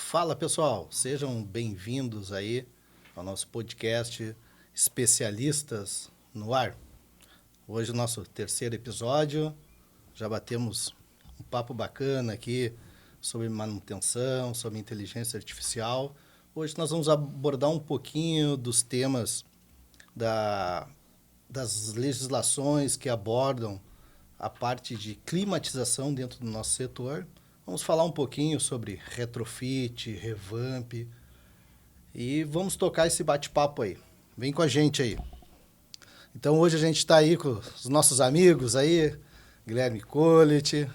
Fala pessoal, sejam bem-vindos aí ao nosso podcast Especialistas no Ar. Hoje o nosso terceiro episódio, já batemos um papo bacana aqui sobre manutenção, sobre inteligência artificial. Hoje nós vamos abordar um pouquinho dos temas das legislações que abordam a parte de climatização dentro do nosso setor. Vamos falar um pouquinho sobre retrofit, revamp e vamos tocar esse bate-papo aí. Vem com a gente aí. Então hoje a gente está aí com os nossos amigos aí, Guilherme Collet,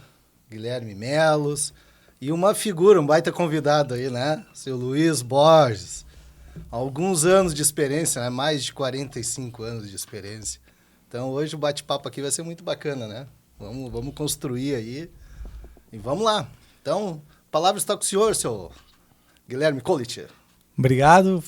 Guilherme Melos e uma figura, um baita convidado aí, né? Seu Luiz Borges. Alguns anos de experiência, né? Mais de 45 anos de experiência. Então hoje o bate-papo aqui vai ser muito bacana, né? Vamos construir aí e vamos lá. Então, a palavra está com o senhor, seu Guilherme Collet. Obrigado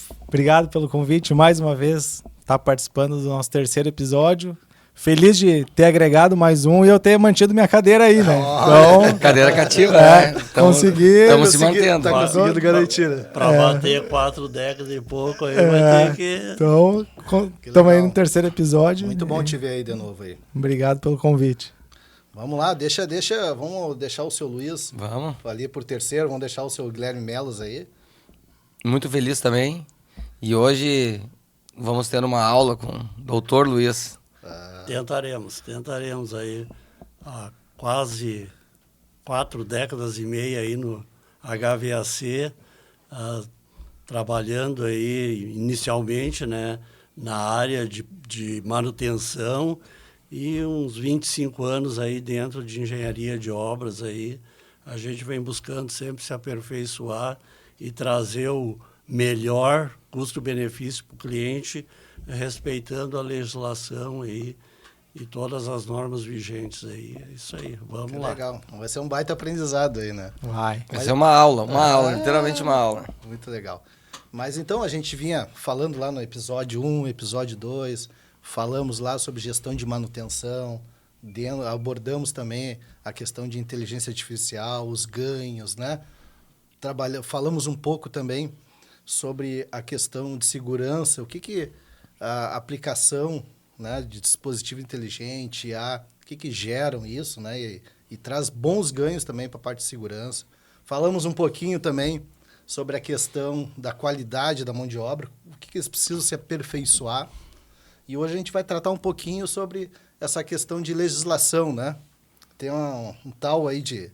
pelo convite. Mais uma vez, estar participando do nosso terceiro episódio. Feliz de ter agregado mais um e eu ter mantido minha cadeira aí, né? Então, cadeira cativa, né? Consegui. Estamos se mantendo. Tá conseguindo garantir, né? Para bater 4 décadas e pouco, aí vai ter que... Então, estamos aí no terceiro episódio. Muito bom te ver aí de novo aí. Obrigado pelo convite. Vamos lá, vamos deixar o seu Luiz ali por terceiro, vamos deixar o seu Guilherme Melos aí. Muito feliz também. E hoje vamos ter uma aula com o doutor Luiz. Tentaremos aí há quase 4 décadas e meia aí no HVAC, trabalhando aí inicialmente, né, na área de manutenção e uns 25 anos aí dentro de engenharia de obras aí. A gente vem buscando sempre se aperfeiçoar e trazer o melhor custo-benefício para o cliente, respeitando a legislação aí e todas as normas vigentes aí. É isso aí, vamos lá. Legal, vai ser um baita aprendizado aí, né? Vai ser uma aula, literalmente uma aula. Muito legal. Mas então a gente vinha falando lá no episódio 1, episódio 2, falamos lá sobre gestão de manutenção, abordamos também a questão de inteligência artificial, os ganhos, né? Falamos um pouco também sobre a questão de segurança, o que a aplicação, né, de dispositivo inteligente, o que geram isso, né, e traz bons ganhos também para a parte de segurança. Falamos um pouquinho também sobre a questão da qualidade da mão de obra, o que eles precisam se aperfeiçoar. E hoje a gente vai tratar um pouquinho sobre essa questão de legislação, né? Tem um tal aí de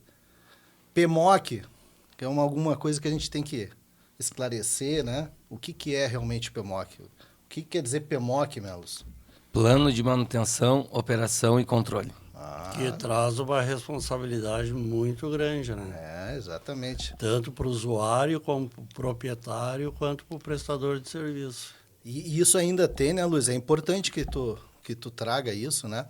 PMOC, que é alguma coisa que a gente tem que esclarecer, né? O que é realmente PMOC? O que quer dizer PMOC, Melos? Plano de manutenção, operação e controle. Que traz uma responsabilidade muito grande, né? Exatamente. Tanto para o usuário, como para o proprietário, quanto para o prestador de serviço. E isso ainda tem, né, Luiz? É importante que tu traga isso, né?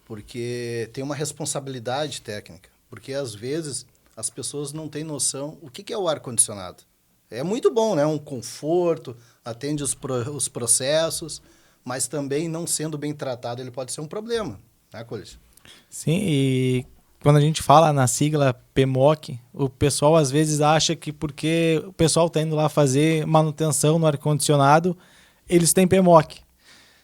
Porque tem uma responsabilidade técnica. Porque, às vezes, as pessoas não têm noção o que é o ar-condicionado. É muito bom, né? Um conforto, atende os processos, mas também, não sendo bem tratado, ele pode ser um problema, né, Collet? Sim, e quando a gente fala na sigla PMOC, o pessoal às vezes acha que porque o pessoal está indo lá fazer manutenção no ar-condicionado, eles têm PMOC.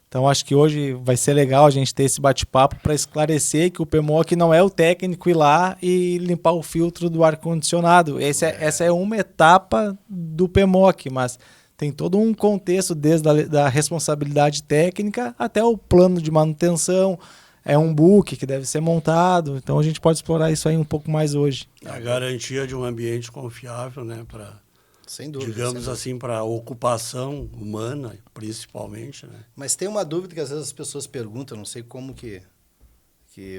Então, acho que hoje vai ser legal a gente ter esse bate-papo para esclarecer que o PMOC não é o técnico ir lá e limpar o filtro do ar-condicionado. Essa é uma etapa do PMOC, mas tem todo um contexto desde a responsabilidade técnica até o plano de manutenção, é um book que deve ser montado. Então, a gente pode explorar isso aí um pouco mais hoje. A garantia de um ambiente confiável, né, para... Sem dúvida. Digamos assim, para a ocupação humana, principalmente, né? Mas tem uma dúvida que às vezes as pessoas perguntam, não sei como que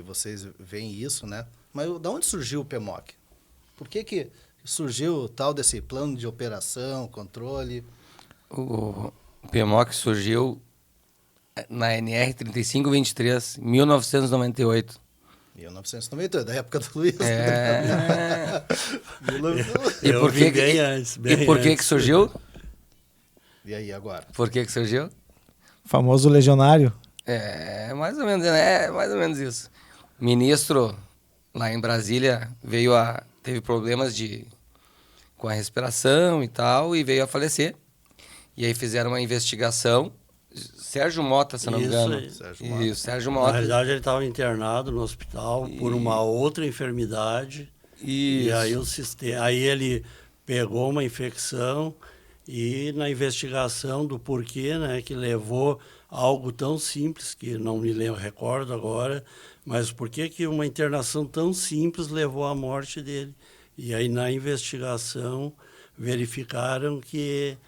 vocês veem isso, né? Mas de onde surgiu o PMOC? Por que surgiu o tal desse plano de operação, controle? O PMOC surgiu na NR 3523, 1998. 1998, da época do Luiz. E por que surgiu? E aí, agora? Por que surgiu? Famoso legionário. Mais ou menos isso. O ministro, lá em Brasília, teve problemas de com a respiração e tal, e veio a falecer. E aí fizeram uma investigação. Sérgio Mota, se não me Isso engano. aí. Sérgio Na Mota. realidade, ele estava internado no hospital por uma outra enfermidade. E aí aí ele pegou uma infecção e na investigação do porquê, né, que levou a algo tão simples, que não me lembro, recordo agora, mas por que uma internação tão simples levou à morte dele? E aí na investigação verificaram que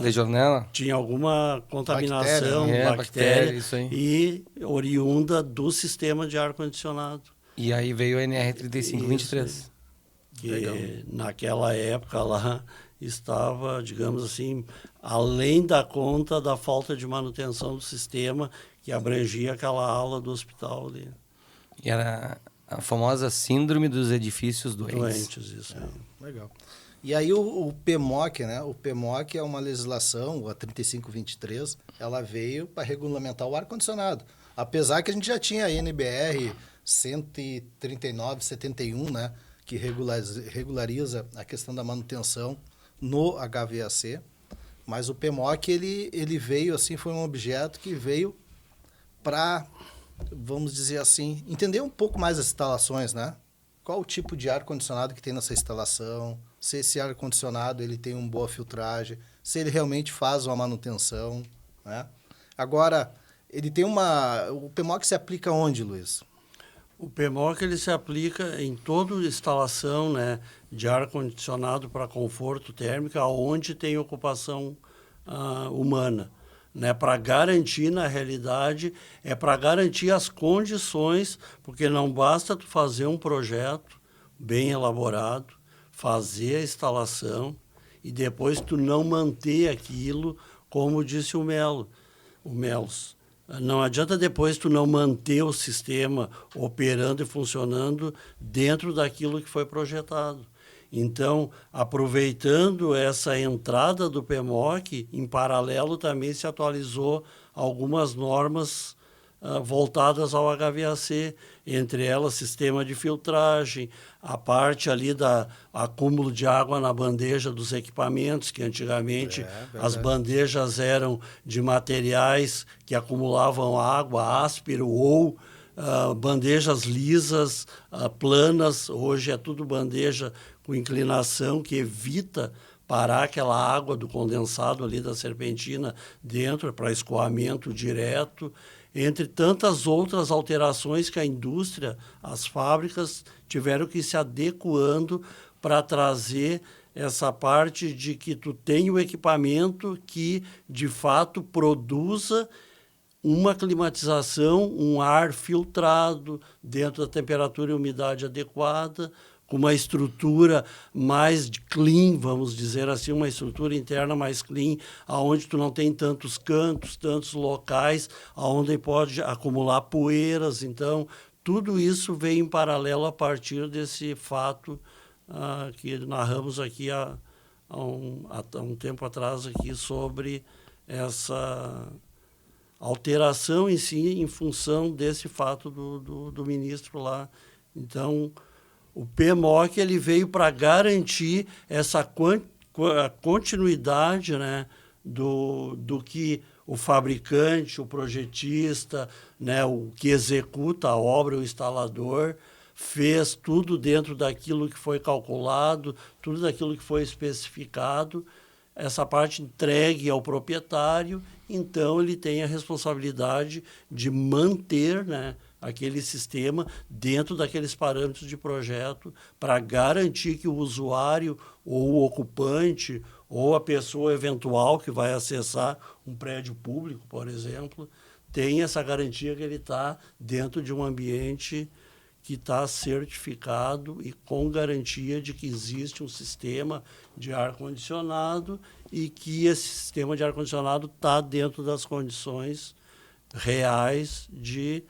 Legionela? tinha alguma contaminação, bactéria, isso aí. e oriunda do sistema de ar-condicionado. E aí veio a NR3523. Isso, que naquela época lá estava, digamos assim, além da conta da falta de manutenção do sistema que abrangia aquela ala do hospital ali. E era a famosa síndrome dos edifícios doentes. Isso aí. Legal. E aí o PMOC, né? O PMOC é uma legislação, a 3523, ela veio para regulamentar o ar-condicionado. Apesar que a gente já tinha a NBR 139/71, né? Que regulariza a questão da manutenção no HVAC. Mas o PMOC, ele veio assim, foi um objeto que veio para, vamos dizer assim, entender um pouco mais as instalações, né? Qual o tipo de ar-condicionado que tem nessa instalação, se esse ar-condicionado ele tem uma boa filtragem, se ele realmente faz uma manutenção, né? Agora, ele tem o PMOC se aplica onde, Luiz? O PMOC ele se aplica em toda instalação, né, de ar-condicionado para conforto térmico, onde tem ocupação humana. Né, para garantir, na realidade, para garantir as condições, porque não basta tu fazer um projeto bem elaborado, fazer a instalação e depois tu não manter aquilo, como disse o Melos. Não adianta depois tu não manter o sistema operando e funcionando dentro daquilo que foi projetado. Então, aproveitando essa entrada do PMOC, em paralelo também se atualizou algumas normas voltadas ao HVAC, entre elas sistema de filtragem, a parte ali da acúmulo de água na bandeja dos equipamentos, que antigamente as bandejas eram de materiais que acumulavam água, áspero ou bandejas lisas, planas. Hoje é tudo bandeja com inclinação que evita parar aquela água do condensado ali da serpentina dentro para escoamento direto, entre tantas outras alterações que a indústria, as fábricas tiveram que ir se adequando para trazer essa parte de que tu tem o equipamento que de fato produza uma climatização, um ar filtrado dentro da temperatura e umidade adequada, com uma estrutura mais clean, vamos dizer assim, uma estrutura interna mais clean, aonde tu não tem tantos cantos, tantos locais, aonde pode acumular poeiras. Então, tudo isso vem em paralelo a partir desse fato que narramos aqui há um tempo atrás aqui sobre essa alteração em si, em função desse fato do ministro lá. Então, o PMOC ele veio para garantir essa continuidade, né, do que o fabricante, o projetista, né, o que executa a obra, o instalador, fez tudo dentro daquilo que foi calculado, tudo daquilo que foi especificado, essa parte entregue ao proprietário, então ele tem a responsabilidade de manter, né, aquele sistema dentro daqueles parâmetros de projeto para garantir que o usuário ou o ocupante ou a pessoa eventual que vai acessar um prédio público, por exemplo, tenha essa garantia que ele está dentro de um ambiente que está certificado e com garantia de que existe um sistema de ar-condicionado e que esse sistema de ar-condicionado está dentro das condições reais de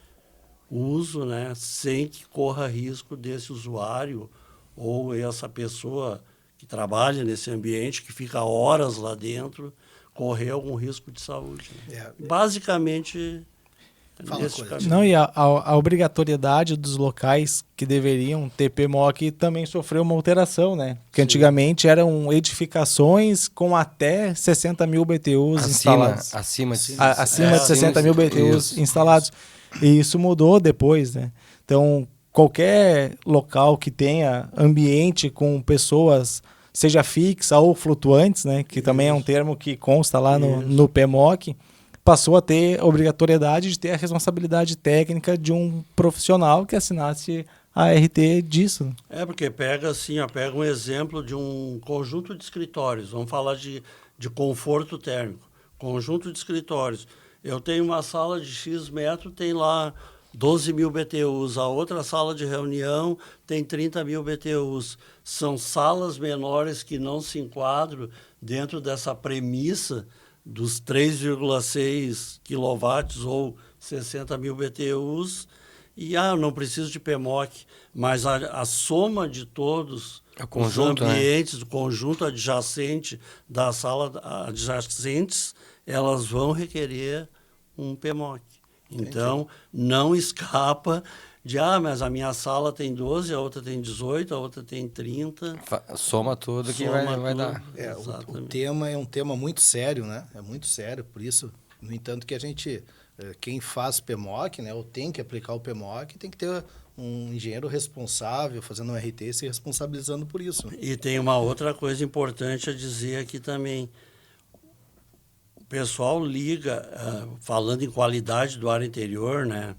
uso, né, sem que corra risco desse usuário ou essa pessoa que trabalha nesse ambiente, que fica horas lá dentro, correr algum risco de saúde. Né? Basicamente, Fala, nesse Colete. caminho. Não, e a obrigatoriedade dos locais que deveriam ter PMOC também sofreu uma alteração, né? Porque antigamente eram edificações com até 60 mil BTUs instalados. Acima Acima de 60 mil BTUs Isso. instalados. E isso mudou depois, né? Então, qualquer local que tenha ambiente com pessoas, seja fixa ou flutuantes, né? Que também é um termo que consta lá no PMOC, passou a ter obrigatoriedade de ter a responsabilidade técnica de um profissional que assinasse a RT disso. Porque pega assim, pega um exemplo de um conjunto de escritórios, vamos falar de conforto térmico, conjunto de escritórios. Eu tenho uma sala de X metro, tem lá 12 mil BTUs, a outra sala de reunião tem 30 mil BTUs. São salas menores que não se enquadram dentro dessa premissa dos 3,6 kW ou 60 mil BTUs, e eu não preciso de PMOC, mas a soma de todos os ambientes, do conjunto adjacente da sala adjacentes, elas vão requerer um PMOC. Então, não escapa de, mas a minha sala tem 12, a outra tem 18, a outra tem 30. Soma tudo que vai dar. O tema é um tema muito sério, né? É muito sério, por isso, no entanto, que a gente, quem faz PMOC, né, ou tem que aplicar o PMOC, tem que ter um engenheiro responsável fazendo um RT se responsabilizando por isso. E tem uma outra coisa importante a dizer aqui também. O pessoal liga, falando em qualidade do ar interior, né?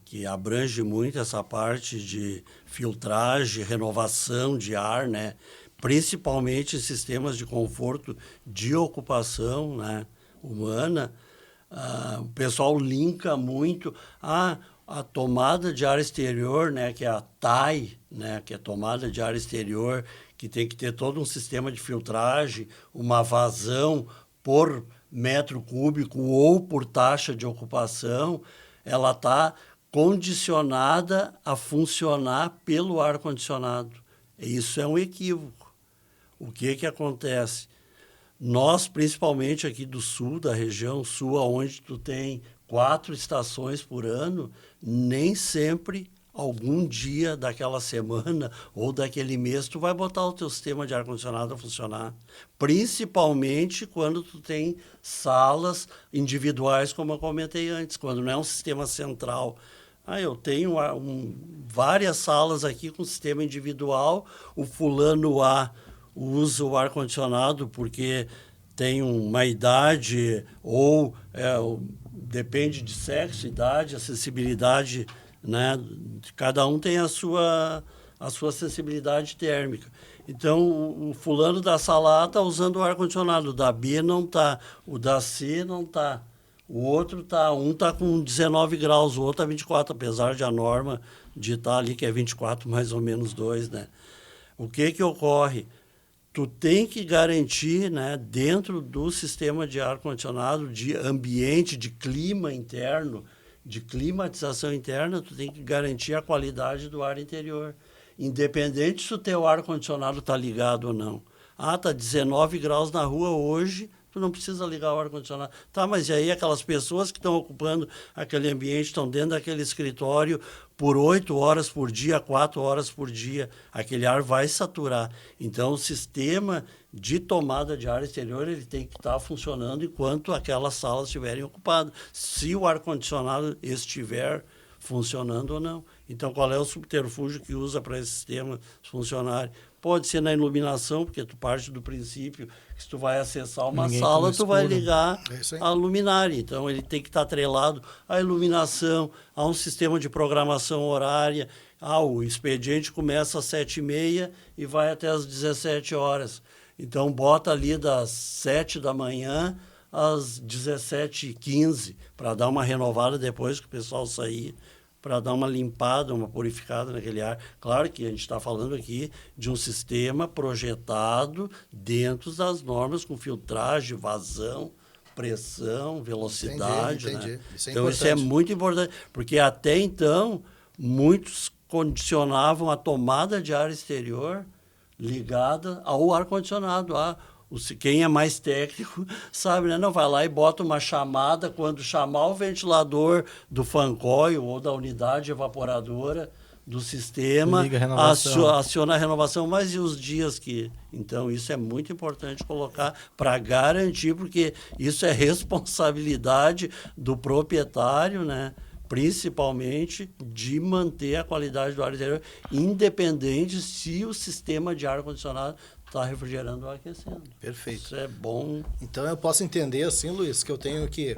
Que abrange muito essa parte de filtragem, renovação de ar, né? Principalmente em sistemas de conforto de ocupação, né? Humana. O pessoal linka muito a tomada de ar exterior, né? Que é a TAI, né? Que é a tomada de ar exterior, que tem que ter todo um sistema de filtragem, uma vazão por metro cúbico ou por taxa de ocupação. Ela está condicionada a funcionar pelo ar-condicionado. Isso é um equívoco. O que acontece? Nós, principalmente aqui do sul, da região sul, onde tu tem 4 estações por ano, nem sempre, algum dia daquela semana ou daquele mês, tu vai botar o teu sistema de ar-condicionado a funcionar. Principalmente quando tu tem salas individuais, como eu comentei antes, quando não é um sistema central. Eu tenho várias salas aqui com sistema individual, o fulano A usa o ar-condicionado porque tem uma idade ou depende de sexo, idade, acessibilidade, né? Cada um tem a sua acessibilidade térmica. Então, o fulano da sala A está usando o ar-condicionado, o da B não está, o da C não está, o outro está, um está com 19 graus, o outro está 24, apesar de a norma de estar ali, que é 24 mais ou menos 2, né? O que ocorre? Tu tem que garantir, né, dentro do sistema de ar-condicionado, de ambiente, de clima interno, de climatização interna, tu tem que garantir a qualidade do ar interior. Independente se o teu ar-condicionado está ligado ou não. Está 19 graus na rua hoje, tu não precisa ligar o ar-condicionado. Tá, mas e aí aquelas pessoas que estão ocupando aquele ambiente, estão dentro daquele escritório por 8 horas por dia, 4 horas por dia, aquele ar vai saturar. Então, o sistema de tomada de ar exterior ele tem que estar funcionando enquanto aquelas salas estiverem ocupadas. Se o ar-condicionado estiver funcionando ou não. Então, qual é o subterfúgio que usa para esse sistema funcionar? Pode ser na iluminação, porque tu parte do princípio que se tu vai acessar uma sala, tu vai ligar a luminária. Então, ele tem que estar atrelado à iluminação, a um sistema de programação horária. O expediente começa às 7h30 e vai até às 17 horas. Então, bota ali das 7 da manhã às 17h15, para dar uma renovada depois que o pessoal sair, para dar uma limpada, uma purificada naquele ar. Claro que a gente está falando aqui de um sistema projetado dentro das normas, com filtragem, vazão, pressão, velocidade. Entendi. Né? Isso é então, importante. isso é muito importante, porque até então, muitos condicionavam a tomada de ar exterior ligada ao ar-condicionado. Quem é mais técnico sabe, né? Não vai lá e bota uma chamada, quando chamar o ventilador do fan coil ou da unidade evaporadora do sistema, Liga a renovação. aciona a renovação, mas e os dias que... Então, isso é muito importante colocar para garantir, porque isso é responsabilidade do proprietário, né? Principalmente de manter a qualidade do ar interior, independente se o sistema de ar-condicionado está refrigerando ou aquecendo. Perfeito. Isso é bom. Então eu posso entender assim, Luiz, que eu tenho que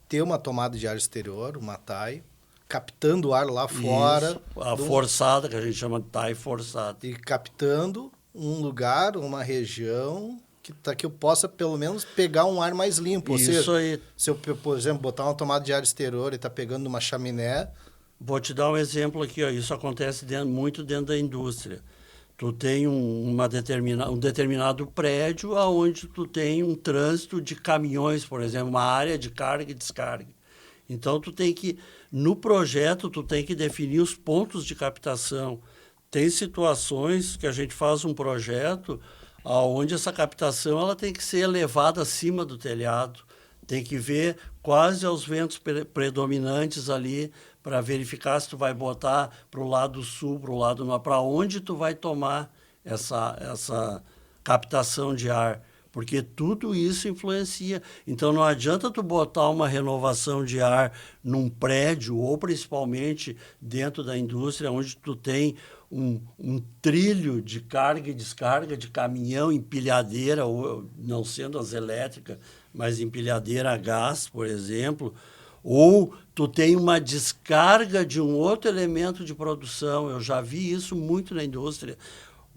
ter uma tomada de ar exterior, uma TAI, captando o ar lá fora. Isso, a forçada, que a gente chama de TAI forçada. E captando um lugar, uma região que eu possa pelo menos pegar um ar mais limpo. Isso Ou seja, aí. se eu, por exemplo, botar uma tomada de ar exterior e está pegando uma chaminé, Vou te dar um exemplo aqui, ó. Isso acontece muito dentro da indústria. Tu tem um determinado prédio onde tu tem um trânsito de caminhões, por exemplo, uma área de carga e descarga. Então, no projeto, tu tem que definir os pontos de captação. Tem situações que a gente faz um projeto onde essa captação ela tem que ser elevada acima do telhado. Tem que ver quais os ventos predominantes ali para verificar se tu vai botar para o lado sul, para o lado norte, para onde tu vai tomar essa captação de ar, porque tudo isso influencia. Então, não adianta tu botar uma renovação de ar num prédio, ou principalmente dentro da indústria, onde tu tem um trilho de carga e descarga de caminhão, empilhadeira, ou não sendo as elétricas, mas empilhadeira a gás, por exemplo, ou tu tem uma descarga de um outro elemento de produção. Eu já vi isso muito na indústria.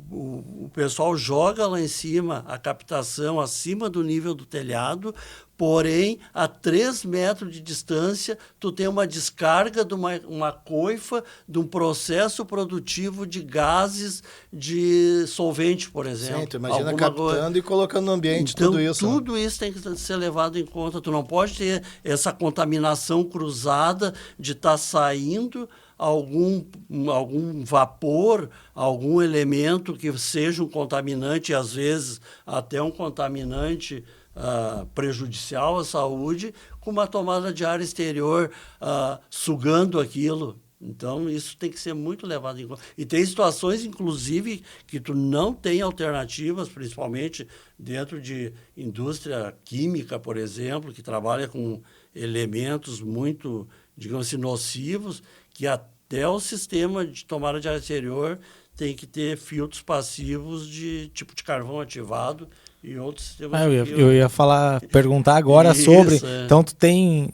O pessoal joga lá em cima a captação acima do nível do telhado, porém, a 3 metros de distância, tu tem uma descarga de uma coifa de um processo produtivo de gases de solvente, por exemplo. sim, tu imagina captando e colocando no ambiente então, tudo isso. Tudo isso tem que ser levado em conta. Tu não pode ter essa contaminação cruzada de estar saindo algum vapor, algum elemento que seja um contaminante, e às vezes até um contaminante prejudicial à saúde, com uma tomada de ar exterior sugando aquilo. Então, isso tem que ser muito levado em conta. E tem situações, inclusive, que tu não tem alternativas, principalmente dentro de indústria química, por exemplo, que trabalha com elementos muito, digamos assim, nocivos, que até o sistema de tomada de ar exterior tem que ter filtros passivos de tipo de carvão ativado e outros sistemas. Eu ia perguntar agora sobre. Então, tu tem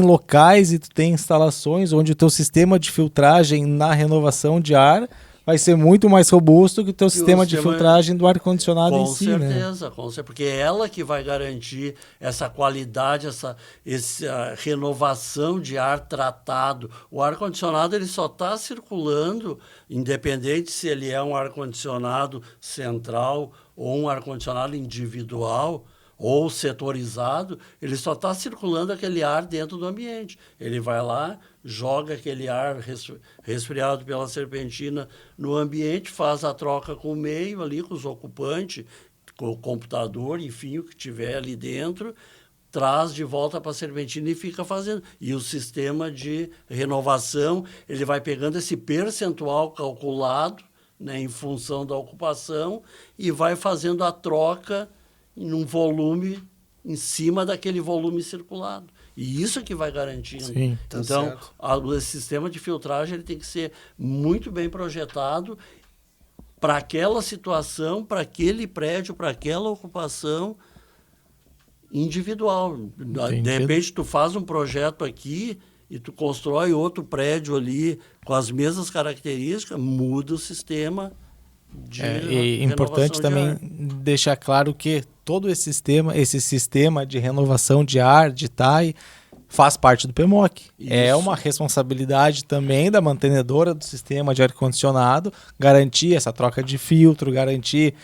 locais e tu tem instalações onde o teu sistema de filtragem na renovação de ar vai ser muito mais robusto que o teu sistema de filtragem do ar-condicionado em si, né? Com certeza, porque é ela que vai garantir essa qualidade, essa renovação de ar tratado. O ar-condicionado ele só está circulando, independente se ele é um ar-condicionado central ou um ar-condicionado individual, ou setorizado, ele só está circulando aquele ar dentro do ambiente. Ele vai lá, joga aquele ar resfriado pela serpentina no ambiente, faz a troca com o meio ali, com os ocupantes, com o computador, enfim, o que tiver ali dentro, traz de volta para a serpentina e fica fazendo. E o sistema de renovação, ele vai pegando esse percentual calculado, né, em função da ocupação, e vai fazendo a troca num volume em cima daquele volume circulado. E isso é que vai garantindo. Sim, tá então, certo. Esse sistema de filtragem ele tem que ser muito bem projetado para aquela situação, para aquele prédio, para aquela ocupação individual. Entendi. De repente, tu faz um projeto aqui e tu constrói outro prédio ali com as mesmas características, muda o sistema. E importante também deixar claro que todo esse sistema de renovação de ar, de TAI, faz parte do PMOC. Isso. É uma responsabilidade também da mantenedora do sistema de ar-condicionado garantir essa troca de filtro, garantir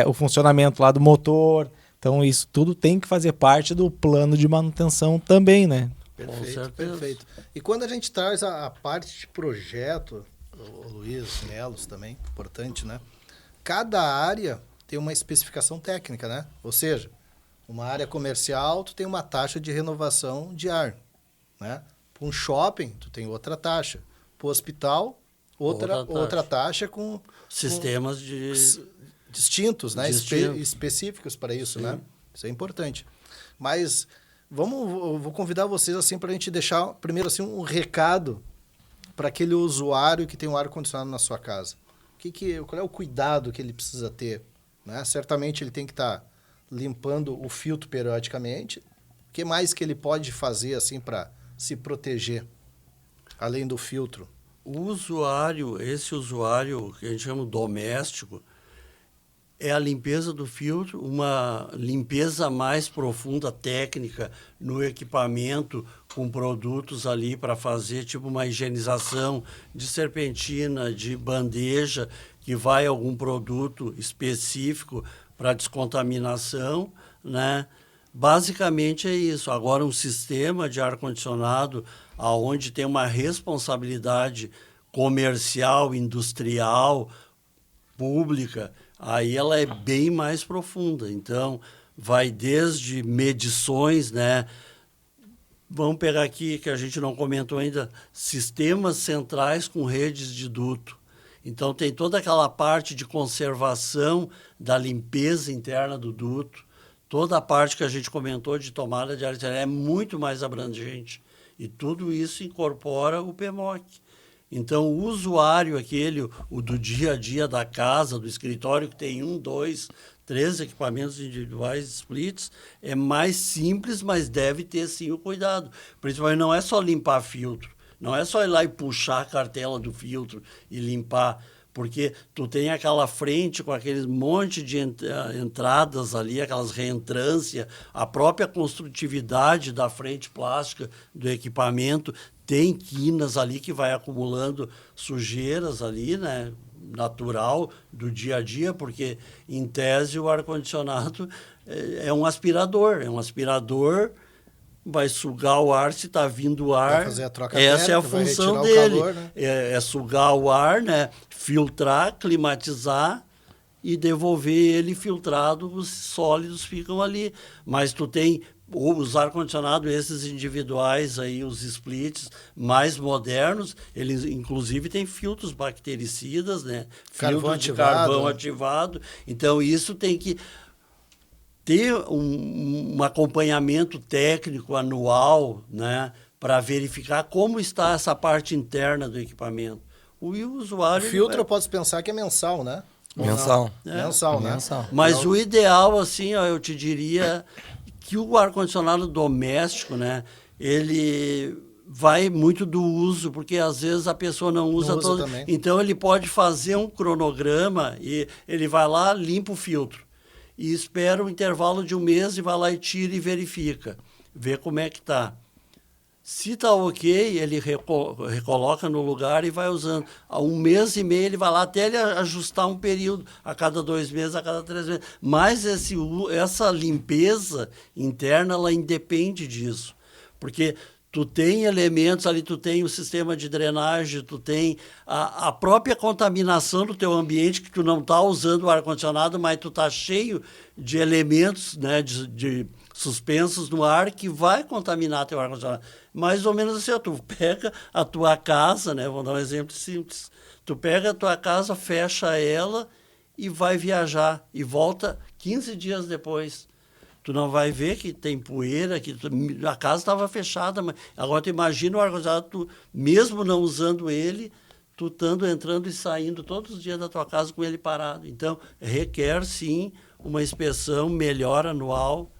o funcionamento lá do motor. Então, isso tudo tem que fazer parte do plano de manutenção também, né? Perfeito, perfeito. E quando a gente traz a parte de projeto, o Luiz, Melos também, importante, né? Cada área tem uma especificação técnica, né? Ou seja, uma área comercial, tu tem uma taxa de renovação de ar, né? Para um shopping, tu tem outra taxa. Para o hospital, outra taxa com sistemas distintos, né? Distinto. Específicos para isso, Sim. né? Isso é importante. Mas eu vou convidar vocês assim para a gente deixar primeiro assim um recado para aquele usuário que tem um ar-condicionado na sua casa. Qual é o cuidado que ele precisa ter? Né? Certamente ele tem que estar limpando o filtro periodicamente. O que mais que ele pode fazer assim para se proteger, além do filtro? Esse usuário que a gente chama doméstico, é a limpeza do filtro, uma limpeza mais profunda, técnica, no equipamento, com produtos ali para fazer tipo uma higienização de serpentina, de bandeja, que vai algum produto específico para descontaminação, né? Basicamente é isso. Agora, um sistema de ar-condicionado onde tem uma responsabilidade comercial, industrial, pública, aí ela é bem mais profunda. Então, vai desde medições, né? Vamos pegar aqui, que a gente não comentou ainda, sistemas centrais com redes de duto. Então, tem toda aquela parte de conservação da limpeza interna do duto, toda a parte que a gente comentou de tomada de ar é muito mais abrangente. E tudo isso incorpora o PMOC. Então, o usuário o do dia a dia da casa, do escritório, que tem 1, 2, 3 equipamentos individuais splits, é mais simples, mas deve ter sim o cuidado. Principalmente não é só limpar filtro, não é só ir lá e puxar a cartela do filtro e limpar, porque tu tem aquela frente com aqueles monte de entradas ali, aquelas reentrâncias, a própria construtividade da frente plástica do equipamento, tem quinas ali que vai acumulando sujeiras ali, né? Natural do dia a dia, porque, em tese, o ar-condicionado é um aspirador. É um aspirador, vai sugar o ar, se está vindo o ar. Vai fazer a troca essa térmica, é a vai função retirar o dele. calor, né? É sugar o ar, né? Filtrar, climatizar e devolver ele filtrado, os sólidos ficam ali. Mas tu tem os ar-condicionado, esses individuais aí, os splits mais modernos, eles inclusive têm filtros bactericidas, né? Filtro de carvão ativado. Então, isso tem que ter um acompanhamento técnico anual, né? Para verificar como está essa parte interna do equipamento. O usuário... O filtro eu posso pensar que é mensal, né? Mensal. Mensal, né? Mensal. Mas o ideal, assim, ó, eu te diria que o ar-condicionado doméstico, né, ele vai muito do uso, porque às vezes a pessoa não usa todo. Também. Então ele pode fazer um cronograma e ele vai lá, limpa o filtro e espera um intervalo de 1 mês e vai lá e tira e verifica, vê como é que está. Se está ok, ele recoloca no lugar e vai usando. Há 1 mês e meio ele vai lá até ele ajustar um período, a cada 2 meses, a cada 3 meses. Mas essa limpeza interna, ela independe disso. Porque tu tem elementos ali, tu tem o sistema de drenagem, tu tem a própria contaminação do teu ambiente, que tu não está usando o ar-condicionado, mas tu está cheio de elementos, né, de suspensos no ar que vai contaminar teu ar-condicionado. Mais ou menos assim, tu pega a tua casa, né? Vou dar um exemplo simples. Tu pega a tua casa, fecha ela e vai viajar. E volta 15 dias depois. Tu não vai ver que tem poeira, que a casa estava fechada. Mas agora tu imagina o ar-condicionado, tu, mesmo não usando ele, tu estando entrando e saindo todos os dias da tua casa com ele parado. Então, requer sim uma inspeção melhor anual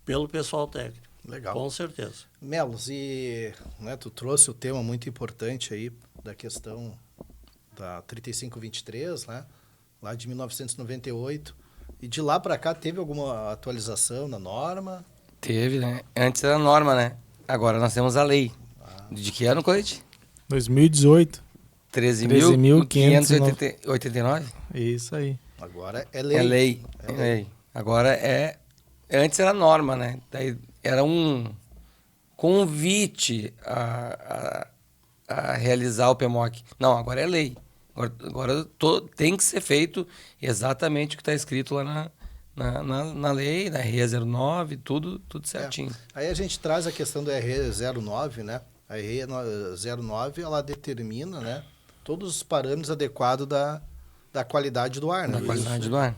pelo pessoal técnico. Legal. Com certeza. Melos, e né, tu trouxe o tema muito importante aí da questão da 3523, né, lá de 1998. E de lá para cá teve alguma atualização na norma? Teve, né? Antes era a norma, né? Agora nós temos a lei. De que ano, Coit? 2018. 13.589? Isso aí. Agora é lei. É lei. É lei. Agora é... Antes era norma, né? Daí era um convite a realizar o PMOC. Não, agora é lei. Agora tem que ser feito exatamente o que está escrito lá na lei, na RE09, tudo certinho. Aí a gente traz a questão do RE09, né? A RE09, ela determina, né, todos os parâmetros adequados da qualidade do ar, né? Da qualidade do ar.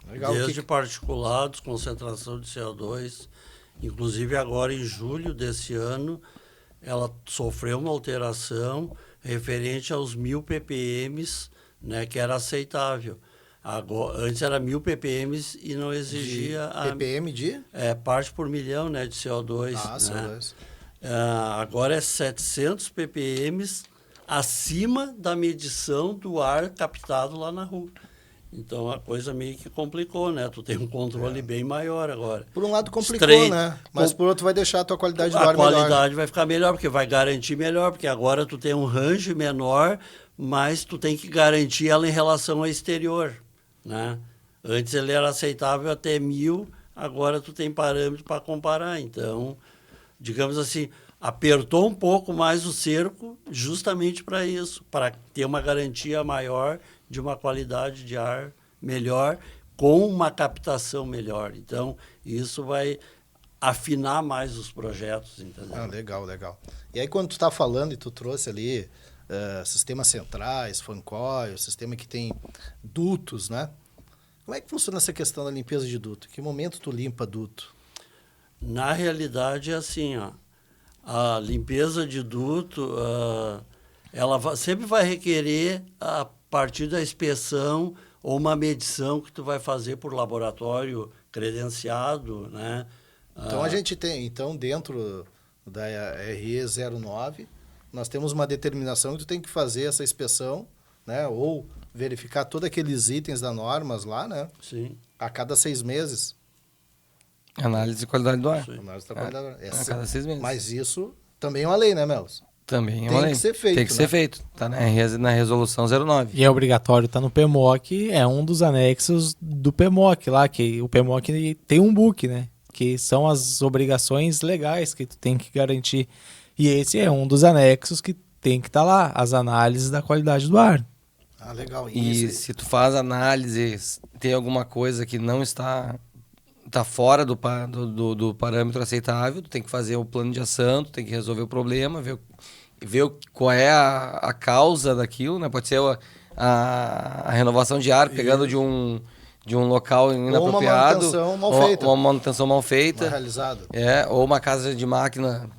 Legal. Desde particulados, concentração de CO2. Inclusive agora em julho desse ano, ela sofreu uma alteração referente aos 1.000 ppm, né, que era aceitável. Agora, antes era 1.000 ppm e não exigia... ppm de? Parte por milhão, né, de CO2. Ah, né? CO2. Agora é 700 ppm acima da medição do ar captado lá na rua. Então a coisa meio que complicou, né? Tu tem um controle bem maior agora. Por um lado complicou, Estreito. né? Mas por outro vai deixar a tua qualidade do ar A melhor. qualidade vai ficar melhor, porque vai garantir melhor, porque agora tu tem um range menor, mas tu tem que garantir ela em relação ao exterior, né? Antes ele era aceitável até 1.000, agora tu tem parâmetro para comparar. Então, digamos assim, apertou um pouco mais o cerco justamente para isso, para ter uma garantia maior de uma qualidade de ar melhor, com uma captação melhor. Então, isso vai afinar mais os projetos, entendeu? Ah, legal, legal. E aí quando tu está falando e tu trouxe ali sistemas centrais, fan coil, sistema que tem dutos, né? Como é que funciona essa questão da limpeza de duto? Que momento tu limpa duto? Na realidade é assim, ó, a limpeza de duto, ela sempre vai requerer, a partir da inspeção ou uma medição que tu vai fazer por laboratório credenciado, né? Então a gente tem, dentro da RE09, nós temos uma determinação que tu tem que fazer essa inspeção, né? Ou verificar todos aqueles itens da normas lá, né? Sim. A cada 6 meses. Análise de qualidade do ar. Análise da qualidade do ar. A cada 6 meses. Mas isso também é uma lei, né, Melos? Também é Tem uma lei. que ser feito, Tem que né? ser feito. Está na resolução 09. E é obrigatório estar no PMOC, é um dos anexos do PMOC lá, que o PMOC tem um book, né? Que são as obrigações legais que tu tem que garantir. E esse é um dos anexos que tem que estar lá, as análises da qualidade do ar. Ah, legal. E se tu faz análises, tem alguma coisa que não está fora do parâmetro aceitável, tu tem que fazer o plano de ação, tu tem que resolver o problema, ver qual é a causa daquilo, né? Pode ser a renovação de ar pegando de um local inapropriado. Ou uma manutenção mal feita. Uma manutenção mal feita. Mal realizada. Ou uma casa de máquina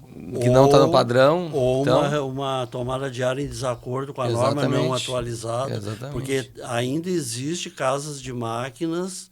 que não está no padrão. Ou então, uma tomada de ar em desacordo com a norma não Exatamente. atualizada. Exatamente. Porque ainda existe casas de máquinas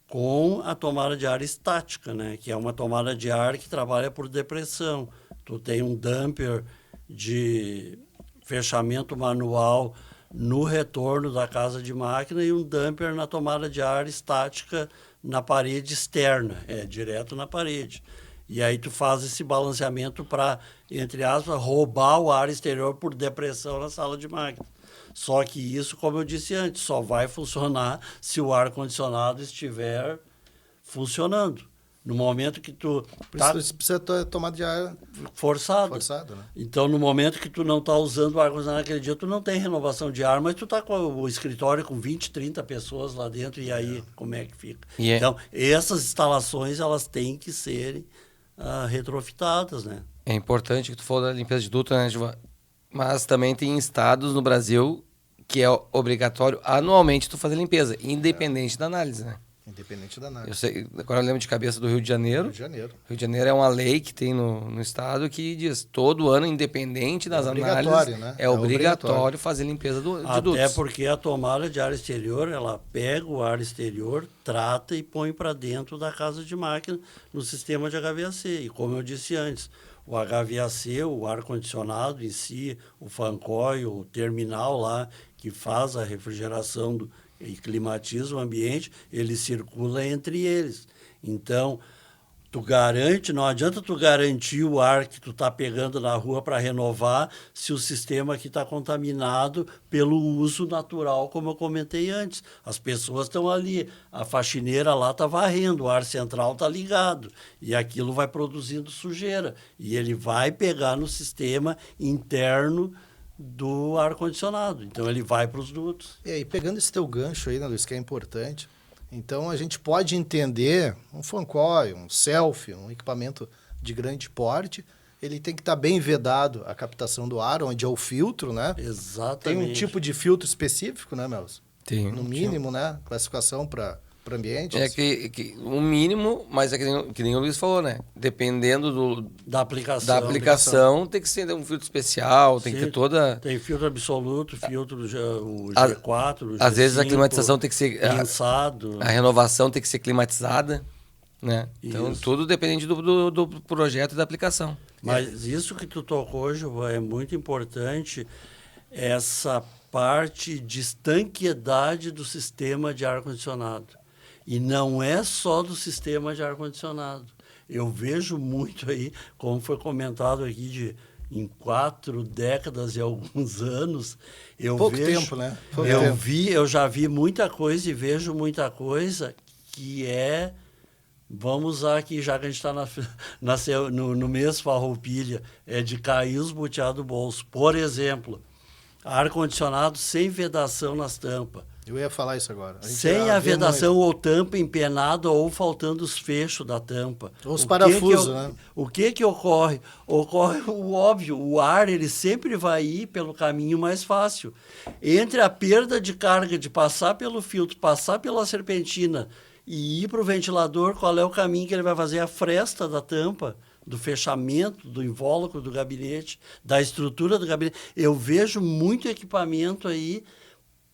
com a tomada de ar estática, né? Que é uma tomada de ar que trabalha por depressão. Tu tem um damper de fechamento manual no retorno da casa de máquina e um damper na tomada de ar estática na parede externa, direto na parede. E aí tu faz esse balanceamento para, entre aspas, roubar o ar exterior por depressão na sala de máquina. Só que isso, como eu disse antes, só vai funcionar se o ar-condicionado estiver funcionando. No momento que tu Precisa ter tomada de ar forçado, né? Então, no momento que tu não está usando o ar-condicionado naquele dia, tu não tem renovação de ar, mas tu está com o escritório com 20, 30 pessoas lá dentro, e aí como é que fica? Então, essas instalações, elas têm que serem retrofitadas, né? é importante que tu falou da limpeza de duto, né, Giva? Mas também tem estados no Brasil que é obrigatório anualmente tu fazer limpeza, independente da análise, né? Independente da análise. Eu sei, agora eu lembro de cabeça do Rio de Janeiro. Rio de Janeiro. Rio de Janeiro é uma lei que tem no estado que diz todo ano, independente das análises, né? é obrigatório fazer limpeza de dutos. Até porque a tomada de ar exterior, ela pega o ar exterior, trata e põe para dentro da casa de máquina no sistema de HVAC. E como eu disse antes, o HVAC, o ar-condicionado em si, o fan coil, o terminal lá que faz a refrigeração e climatiza o ambiente, ele circula entre eles. Então, tu garante, não adianta tu garantir o ar que tu está pegando na rua para renovar se o sistema aqui está contaminado pelo uso natural, como eu comentei antes. As pessoas estão ali, a faxineira lá está varrendo, o ar central está ligado, e aquilo vai produzindo sujeira. E ele vai pegar no sistema interno do ar-condicionado. Então, ele vai para os dutos. E aí, pegando esse teu gancho aí, né, Luiz, que é importante, então a gente pode entender um fan coil, um selfie, um equipamento de grande porte, ele tem que estar bem vedado a captação do ar, onde é o filtro, né? Tem Exatamente. um tipo de filtro específico, né, Melos? Tem. No mínimo, né? Classificação para ambiente. É que o mínimo, mas é que nem o Luiz falou, né? Dependendo Da da aplicação, tem que ser um filtro especial, tem que ter toda... Tem filtro absoluto, filtro o Às- G4, o G5, Às vezes a climatização tem que ser... prensado. A renovação tem que ser climatizada, né? Então, Isso. tudo depende do projeto e da aplicação. Mas isso que tu tocou, Gilvan, é muito importante, essa parte de estanqueidade do sistema de ar-condicionado. E não é só do sistema de ar-condicionado. Eu vejo muito aí, como foi comentado aqui, em 4 décadas e alguns anos, Pouco tempo, né? Pouco eu tempo. eu já vi muita coisa e vejo muita coisa que é... Vamos usar aqui, já que a gente está no mês farroupilha, é de cair os butiá do bolso. Por exemplo, ar-condicionado sem vedação nas tampas. Eu ia falar isso agora. A gente Sem já a vê vedação ou tampa empenada ou faltando os fechos da tampa. Ou os O que parafusos, que né? O que ocorre? Ocorre o óbvio, o ar ele sempre vai ir pelo caminho mais fácil. Entre a perda de carga de passar pelo filtro, passar pela serpentina e ir para o ventilador, qual é o caminho que ele vai fazer? A fresta da tampa, do fechamento, do invólucro do gabinete, da estrutura do gabinete. Eu vejo muito equipamento aí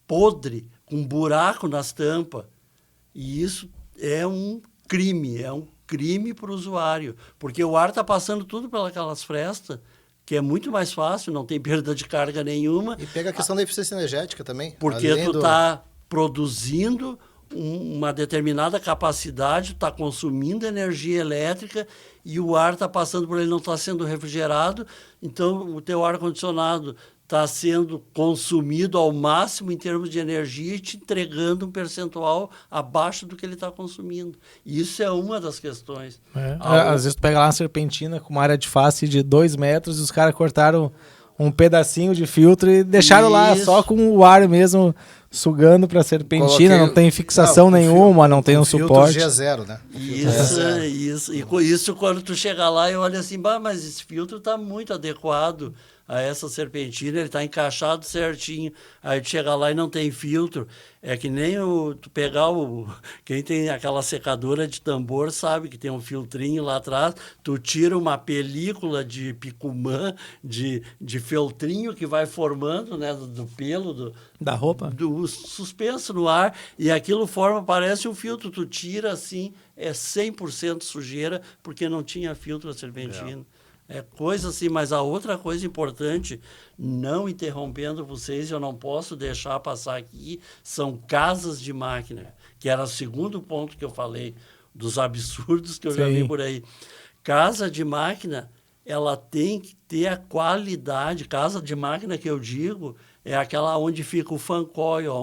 podre, com buraco nas tampas. E isso é um crime para o usuário, porque o ar está passando tudo pelas frestas, que é muito mais fácil, não tem perda de carga nenhuma, E pega a questão da eficiência energética também. porque Além tu do- está produzindo uma determinada capacidade, está consumindo energia elétrica e o ar está passando por ele, não está sendo refrigerado, então o teu ar-condicionado está sendo consumido ao máximo em termos de energia e te entregando um percentual abaixo do que ele está consumindo. Isso é uma das questões. Às vezes tu pega lá uma serpentina com uma área de face de 2 metros e os caras cortaram um pedacinho de filtro e deixaram lá Isso. só com o ar mesmo sugando pra serpentina, Coloquei- não tem fixação Não, com nenhuma, não tem com um filtro suporte. G0, né? Isso. E com isso, quando tu chega lá e olha assim, bah, mas esse filtro está muito adequado a essa serpentina, ele está encaixado certinho. Aí tu chega lá e não tem filtro. É que nem tu pegar quem tem aquela secadora de tambor sabe que tem um filtrinho lá atrás, tu tira uma película de picumã, de feltrinho que vai formando, né, do pelo, Da roupa? do suspenso no ar, e aquilo parece um filtro, tu tira assim, é 100% sujeira, porque não tinha filtro a serpentina. É coisa assim, mas a outra coisa importante, não interrompendo vocês, eu não posso deixar passar aqui, são casas de máquina, que era o segundo ponto que eu falei, dos absurdos que eu já vi Sim. por aí. Casa de máquina, ela tem que ter a qualidade, casa de máquina que eu digo, é aquela onde fica o fan coil,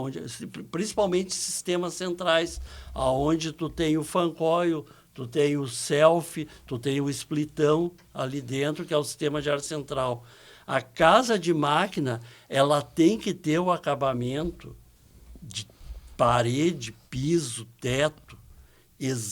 principalmente sistemas centrais, aonde tu tem o fan coil, tu tem o self, tu tem o splitão ali dentro, que é o sistema de ar central. A casa de máquina, ela tem que ter o acabamento de parede, piso, teto,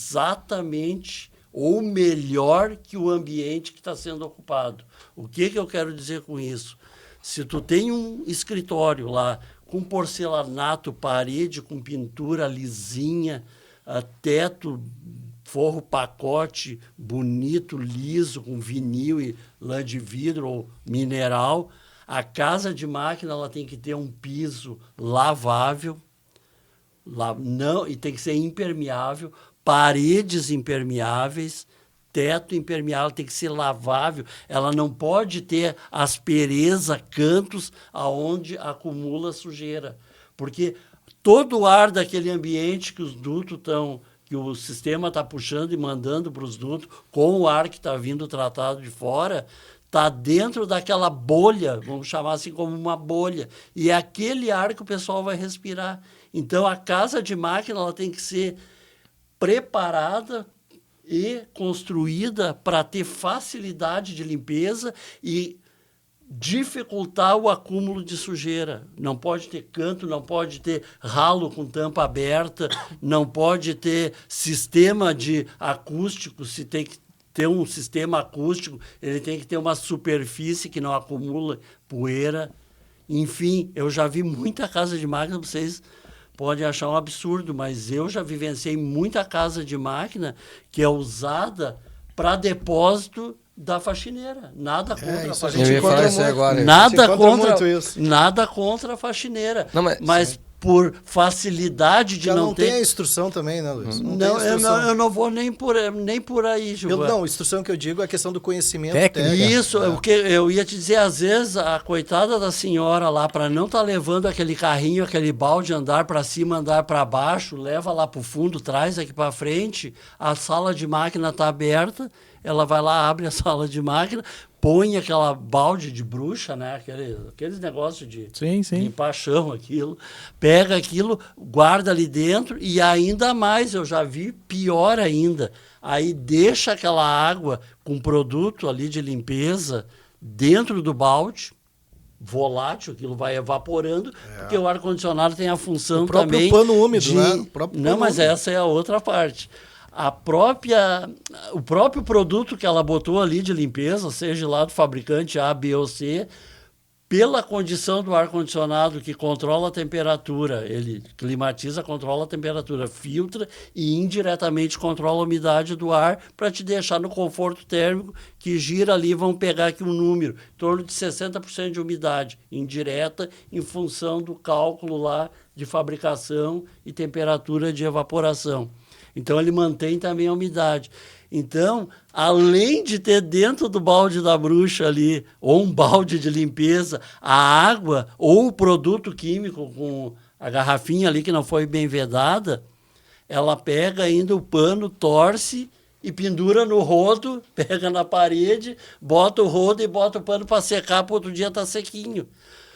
exatamente ou melhor que o ambiente que está sendo ocupado. O que eu quero dizer com isso? Se tu tem um escritório lá com porcelanato, parede com pintura lisinha, teto, forro pacote bonito, liso, com vinil e lã de vidro ou mineral, a casa de máquina ela tem que ter um piso lavável, e tem que ser impermeável, paredes impermeáveis, teto impermeável, tem que ser lavável, ela não pode ter aspereza, cantos aonde acumula sujeira, porque todo o ar daquele ambiente que os dutos estão, que o sistema está puxando e mandando para os dutos, com o ar que está vindo tratado de fora, está dentro daquela bolha, vamos chamar assim como uma bolha, e é aquele ar que o pessoal vai respirar. Então, a casa de máquina ela tem que ser preparada e construída para ter facilidade de limpeza e dificultar o acúmulo de sujeira. Não pode ter canto, não pode ter ralo com tampa aberta, não pode ter sistema de acústico, se tem que ter um sistema acústico, ele tem que ter uma superfície que não acumula poeira. Enfim, eu já vi muita casa de máquina, vocês podem achar um absurdo, mas eu já vivenciei muita casa de máquina que é usada para depósito da faxineira. Nada contra a isso a Eu gente ia falar encontra isso aí muito. agora. Nada Se encontra muito contra, isso. nada contra a faxineira. Não, mas por facilidade de Já não não tem a ter... instrução também, né, Luiz? Não, tem Não, instrução. eu não vou nem por aí, Gilvan. Não, a instrução que eu digo é a questão do conhecimento Técnica. técnico. Isso, o que eu ia te dizer, às vezes, a coitada da senhora lá, para não estar levando aquele carrinho, aquele balde, andar para cima, andar para baixo, leva lá para o fundo, traz aqui para frente, a sala de máquina está aberta, ela vai lá, abre a sala de máquina, põe aquela balde de bruxa, né? Aqueles negócios de Sim, sim. limpar chão, aquilo, pega aquilo, guarda ali dentro e ainda mais, eu já vi pior ainda, aí deixa aquela água com produto ali de limpeza dentro do balde, volátil, aquilo vai evaporando, porque o ar-condicionado tem a função O próprio também pano úmido, né? O próprio Não, pano mas úmido. essa é a outra parte. O próprio produto que ela botou ali de limpeza, seja lá do fabricante A, B ou C, pela condição do ar-condicionado que controla a temperatura, ele climatiza, controla a temperatura, filtra e indiretamente controla a umidade do ar para te deixar no conforto térmico que gira ali, vão pegar aqui um número, em torno de 60% de umidade indireta em função do cálculo lá de fabricação e temperatura de evaporação. Então, ele mantém também a umidade. Então, além de ter dentro do balde da bruxa ali, ou um balde de limpeza, a água ou o produto químico com a garrafinha ali que não foi bem vedada, ela pega ainda o pano, torce e pendura no rodo, pega na parede, bota o rodo e bota o pano para secar, para outro dia tá sequinho.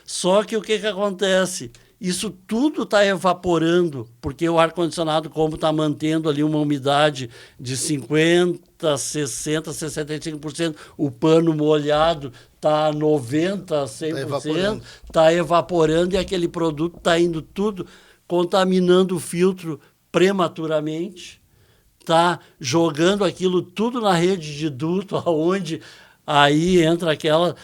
Só que o que acontece? Isso tudo está evaporando, porque o ar-condicionado, como está mantendo ali uma umidade de 50%, 60%, 65%, o pano molhado está 90%, 100%, está evaporando e aquele produto está indo tudo contaminando o filtro prematuramente, está jogando aquilo tudo na rede de duto, aonde aí entra aquela...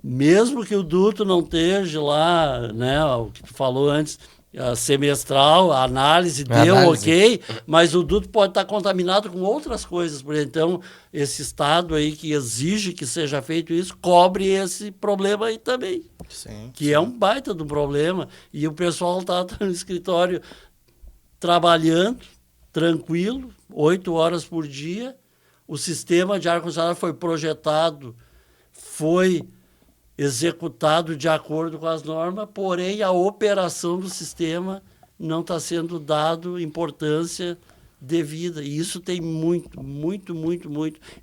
Mesmo que o duto não esteja lá, né, o que tu falou antes, a semestral, a análise deu ok, mas o duto pode estar contaminado com outras coisas. Então, esse estado aí que exige que seja feito isso, cobre esse problema aí também. Sim, que é um baita do problema. E o pessoal está no escritório trabalhando, tranquilo, 8 horas por dia. O sistema de ar-condicionado foi projetado, foi executado de acordo com as normas, porém a operação do sistema não está sendo dado importância devida. E isso tem muito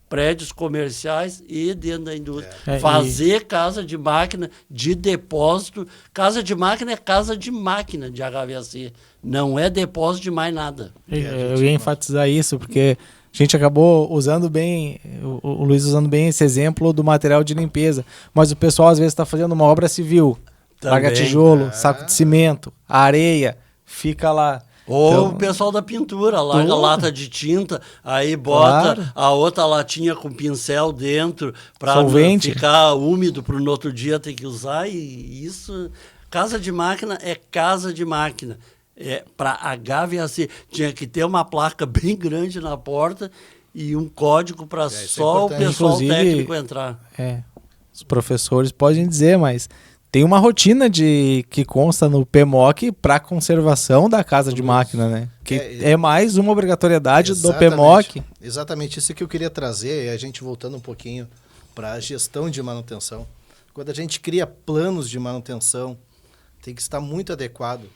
prédios comerciais e dentro da indústria. Fazer casa de máquina de depósito. Casa de máquina é casa de máquina de HVAC. Não é depósito de mais nada. Eu ia enfatizar isso, porque a gente acabou usando bem, o Luiz usando bem esse exemplo do material de limpeza. Mas o pessoal às vezes está fazendo uma obra civil, larga tijolo, saco de cimento, areia, fica lá. Ou então, o pessoal da pintura, larga lata de tinta, aí bota a outra latinha com pincel dentro para ficar úmido para no outro dia ter que usar. E isso, casa de máquina é casa de máquina. Para HVAC, tinha que ter uma placa bem grande na porta e um código para só o pessoal técnico entrar. Os professores podem dizer, mas tem uma rotina que consta no PMOC para conservação da casa de máquina, né? Que é mais uma obrigatoriedade do PMOC. Exatamente, isso que eu queria trazer, a gente voltando um pouquinho para a gestão de manutenção. Quando a gente cria planos de manutenção, tem que estar muito adequado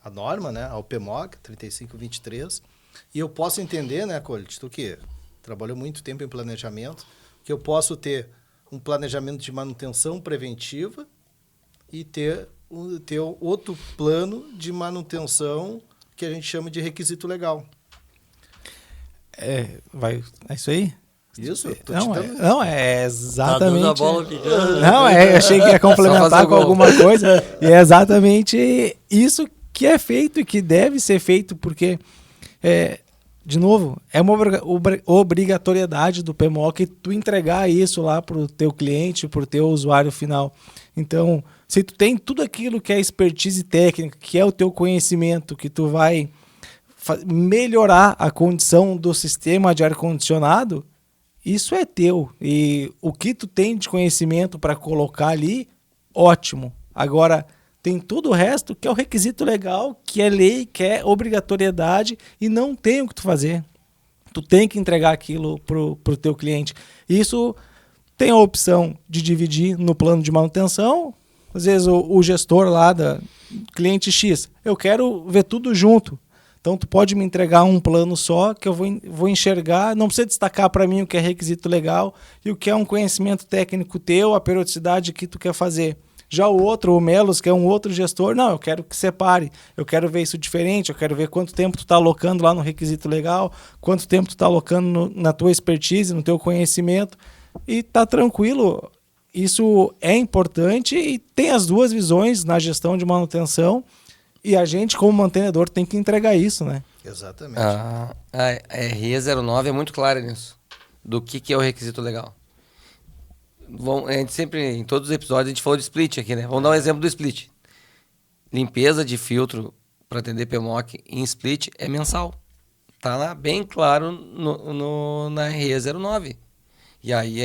à norma, né? Ao PMOC 3523. E eu posso entender, né, Colit, tu que trabalhou muito tempo em planejamento, que eu posso ter um planejamento de manutenção preventiva e ter outro plano de manutenção que a gente chama de requisito legal. É isso aí? Isso? Tô Não, te dando- não, é exatamente. Tá dando a bola picando. Não, achei que ia Só complementar fazer com gol. alguma coisa. E é exatamente isso que é feito e que deve ser feito, porque, de novo, é uma obrigatoriedade do PMOC tu entregar isso lá para o teu cliente, para o teu usuário final. Então, se tu tem tudo aquilo que é expertise técnica, que é o teu conhecimento, que tu vai melhorar a condição do sistema de ar-condicionado, isso é teu. E o que tu tem de conhecimento para colocar ali, ótimo. Agora, tem todo o resto que é o requisito legal, que é lei, que é obrigatoriedade e não tem o que tu fazer. Tu tem que entregar aquilo pro teu cliente. Isso tem a opção de dividir no plano de manutenção. Às vezes o gestor lá da cliente X, eu quero ver tudo junto. Então, tu pode me entregar um plano só que eu vou enxergar, não precisa destacar para mim o que é requisito legal e o que é um conhecimento técnico teu, a periodicidade que tu quer fazer. Já o outro, o Melos, que é um outro gestor, não, eu quero que separe, eu quero ver isso diferente, eu quero ver quanto tempo tu está alocando lá no requisito legal, quanto tempo tu está alocando na tua expertise, no teu conhecimento, e tá tranquilo. Isso é importante e tem as duas visões na gestão de manutenção. E a gente, como mantenedor, tem que entregar isso, né? Exatamente. A RE09 é muito clara nisso. Do que é o requisito legal. A gente sempre, em todos os episódios, a gente falou de split aqui, né? Vamos dar um exemplo do split. Limpeza de filtro para atender PMOC em split é mensal. Tá lá bem claro na RE09. E aí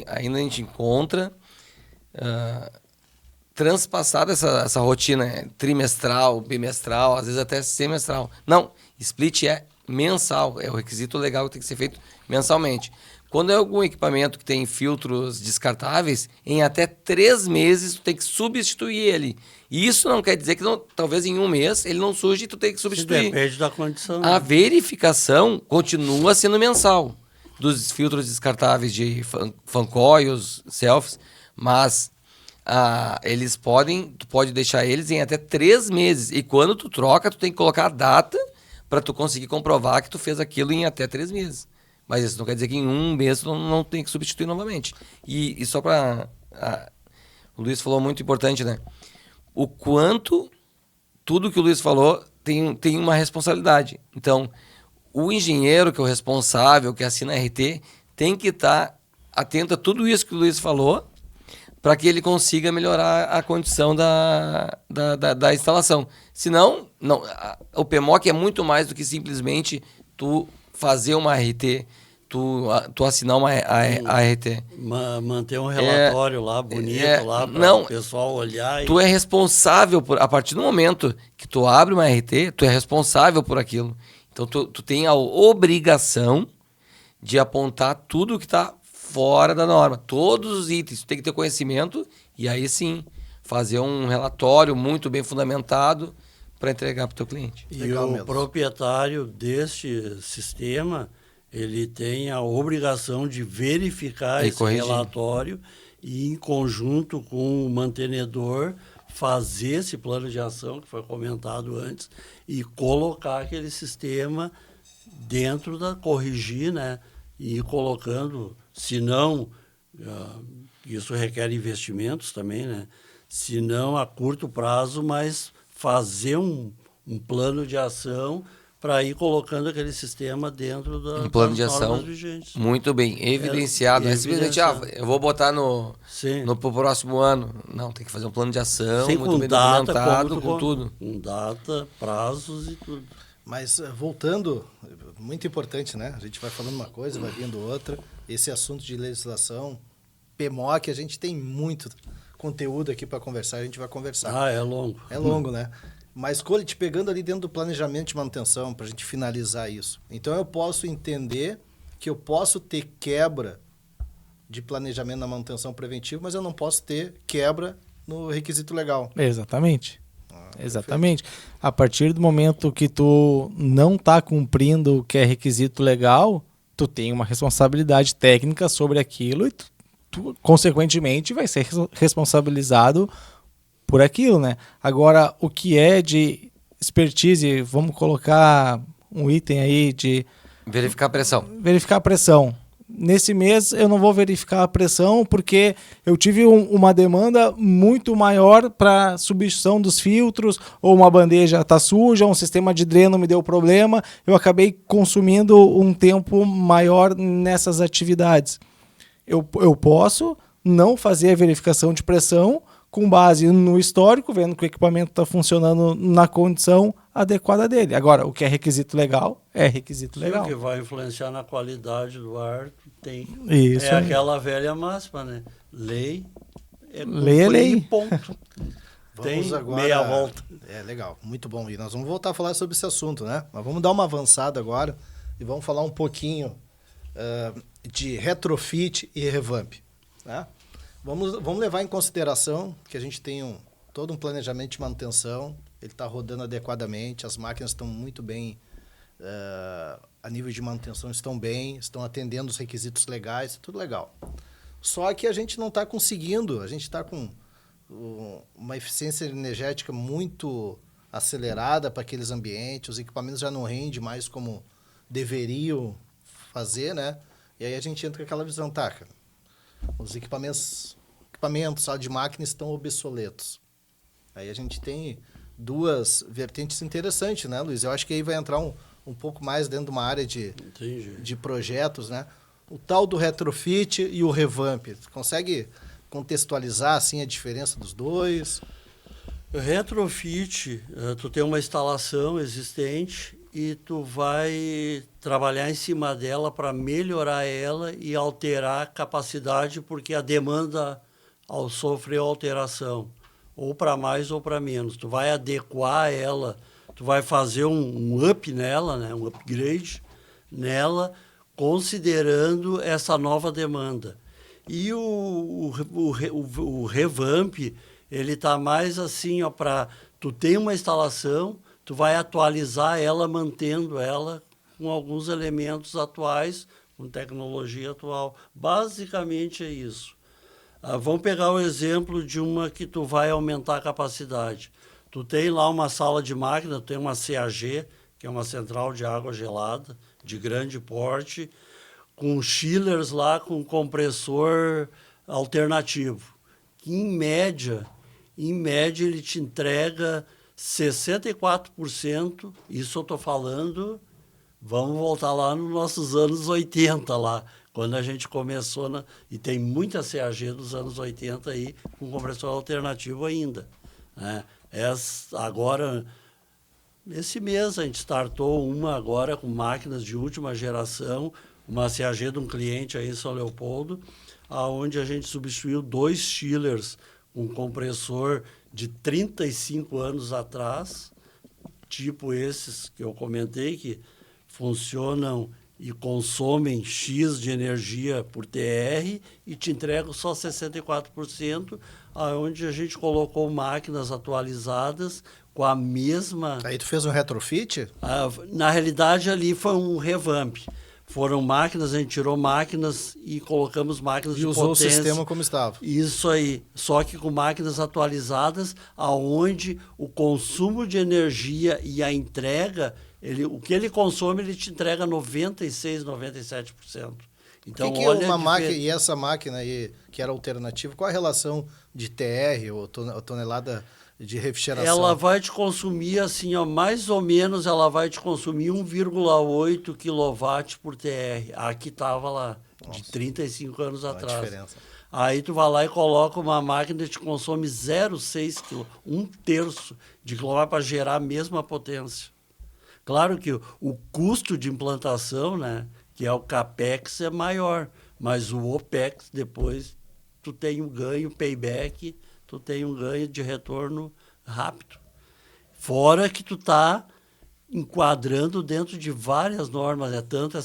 ainda a gente encontra... transpassada essa rotina trimestral, bimestral, às vezes até semestral. Não, split é mensal, é o requisito legal que tem que ser feito mensalmente. Quando é algum equipamento que tem filtros descartáveis, em até 3 meses tu tem que substituir ele. E isso não quer dizer que talvez em 1 mês ele não surge e tu tem que substituir. Depende da condição. A verificação continua sendo mensal dos filtros descartáveis de fan coils, selfies, mas tu pode deixar eles em até 3 meses. E quando tu troca, tu tem que colocar a data para tu conseguir comprovar que tu fez aquilo em até 3 meses. Mas isso não quer dizer que em 1 mês tu não tem que substituir novamente. E só para... O Luiz falou muito importante, né? O quanto tudo que o Luiz falou tem uma responsabilidade. Então, o engenheiro que é o responsável, que assina a RT, tem que estar atento a tudo isso que o Luiz falou, para que ele consiga melhorar a condição da instalação. Senão, o PMOC é muito mais do que simplesmente tu fazer uma RT, tu assinar a RT. Manter um relatório lá, bonito, lá, para o pessoal olhar. Tu é responsável, a partir do momento que tu abre uma RT, tu é responsável por aquilo. Então, tu tem a obrigação de apontar tudo que está fora da norma. Todos os itens, tu tem que ter conhecimento e aí sim, fazer um relatório muito bem fundamentado para entregar para o teu cliente. E Legal o mesmo. proprietário deste sistema, ele tem a obrigação de verificar E esse corrigir. relatório e, em conjunto com o mantenedor, fazer esse plano de ação, que foi comentado antes, e colocar aquele sistema dentro corrigir, né? E ir colocando, se não, isso requer investimentos também, né? Se não a curto prazo, mas fazer um plano de ação para ir colocando aquele sistema dentro Um plano das de ação normas vigentes. muito bem evidenciado. Não é simplesmente, eu vou botar pro próximo ano. Não, tem que fazer um plano de ação Sim, muito com bem data, documentado, com tudo. Com data, prazos e tudo. Mas voltando, muito importante, né? A gente vai falando uma coisa, vai vindo outra. Esse assunto de legislação, PMOC, a gente tem muito conteúdo aqui para conversar, a gente vai conversar. É longo. É longo, né? Mas, te pegando ali dentro do planejamento de manutenção, para a gente finalizar isso. Então, eu posso entender que eu posso ter quebra de planejamento na manutenção preventiva, mas eu não posso ter quebra no requisito legal. Exatamente. Exatamente. A partir do momento que tu não está cumprindo o que é requisito legal, tu tem uma responsabilidade técnica sobre aquilo e tu consequentemente, vai ser responsabilizado por aquilo, né? Agora, o que é de expertise, vamos colocar um item aí de... Verificar a pressão. Verificar a pressão. nesse mês eu não vou verificar a pressão porque eu tive uma demanda muito maior para substituição dos filtros, ou uma bandeja está suja, um sistema de dreno me deu problema, eu acabei consumindo um tempo maior nessas atividades. Eu posso não fazer a verificação de pressão com base no histórico, vendo que o equipamento está funcionando na condição adequada dele. Agora, o que é requisito legal, é requisito legal. O que vai influenciar na qualidade do ar tem. Isso É aí. aquela velha máxima, né? Lei é Lei. ponto. Tem Vamos agora... meia volta. É, legal, muito bom. E nós vamos voltar a falar sobre esse assunto, né? Mas vamos dar uma avançada agora e vamos falar um pouquinho de retrofit e revamp, né? Vamos levar em consideração que a gente tem todo um planejamento de manutenção, ele está rodando adequadamente, as máquinas estão muito bem, a nível de manutenção estão atendendo os requisitos legais, tudo legal. Só que a gente não está conseguindo, a gente está com uma eficiência energética muito acelerada para aqueles ambientes, os equipamentos já não rendem mais como deveriam fazer, né? E aí a gente entra com aquela visão, tá, cara, os equipamentos sala de máquina estão obsoletos. Aí a gente tem duas vertentes interessantes, né, Luiz? Eu acho que aí vai entrar um pouco mais dentro de uma área de projetos, né? O tal do retrofit e o revamp. Tu consegue contextualizar assim, a diferença dos dois? Retrofit, tu tem uma instalação existente e tu vai trabalhar em cima dela para melhorar ela e alterar a capacidade, porque a demanda sofreu alteração, ou para mais ou para menos. Tu vai adequar ela, tu vai fazer um up nela, né, um upgrade nela, considerando essa nova demanda. E o revamp, ele está mais assim, para tu tem uma instalação, tu vai atualizar ela, mantendo ela com alguns elementos atuais, com tecnologia atual. Basicamente é isso. Vamos pegar o exemplo de uma que tu vai aumentar a capacidade. Tu tem lá uma sala de máquina, tu tem uma CAG, que é uma central de água gelada, de grande porte, com chillers lá, com compressor alternativo, que em média ele te entrega 64%, isso eu estou falando, vamos voltar lá nos nossos anos 80 lá, quando a gente começou, e tem muita CAG dos anos 80 aí, com compressor alternativo ainda, né? Agora, esse mês a gente startou uma agora com máquinas de última geração, uma CAG de um cliente aí em São Leopoldo, onde a gente substituiu 2 chillers com compressor de 35 anos atrás, tipo esses que eu comentei, que funcionam e consomem X de energia por TR e te entregam só 64%, onde a gente colocou máquinas atualizadas com a mesma... Aí tu fez um retrofit? Na realidade, ali foi um revamp. Foram máquinas, a gente tirou máquinas e colocamos máquinas de potência. E usou o sistema como estava. Isso aí, só que com máquinas atualizadas, aonde o consumo de energia e a entrega, o que ele consome, ele te entrega 96%, 97%. Então, olha uma máquina, e essa máquina aí, que era alternativa, qual a relação de TR, ou tonelada de refrigeração? Ela vai te consumir, assim, mais ou menos, ela vai te consumir 1,8 kW por TR. Aqui estava lá, de 35 anos atrás. Diferença. Aí tu vai lá e coloca uma máquina que te consome 0,6 kg, 1/3 de quilowatts para gerar a mesma potência. Claro que o custo de implantação, né, que é o CAPEX, é maior, mas o OPEX, depois, tu tem um ganho, payback, tu tem um ganho de retorno rápido. Fora que tu está enquadrando dentro de várias normas, tanto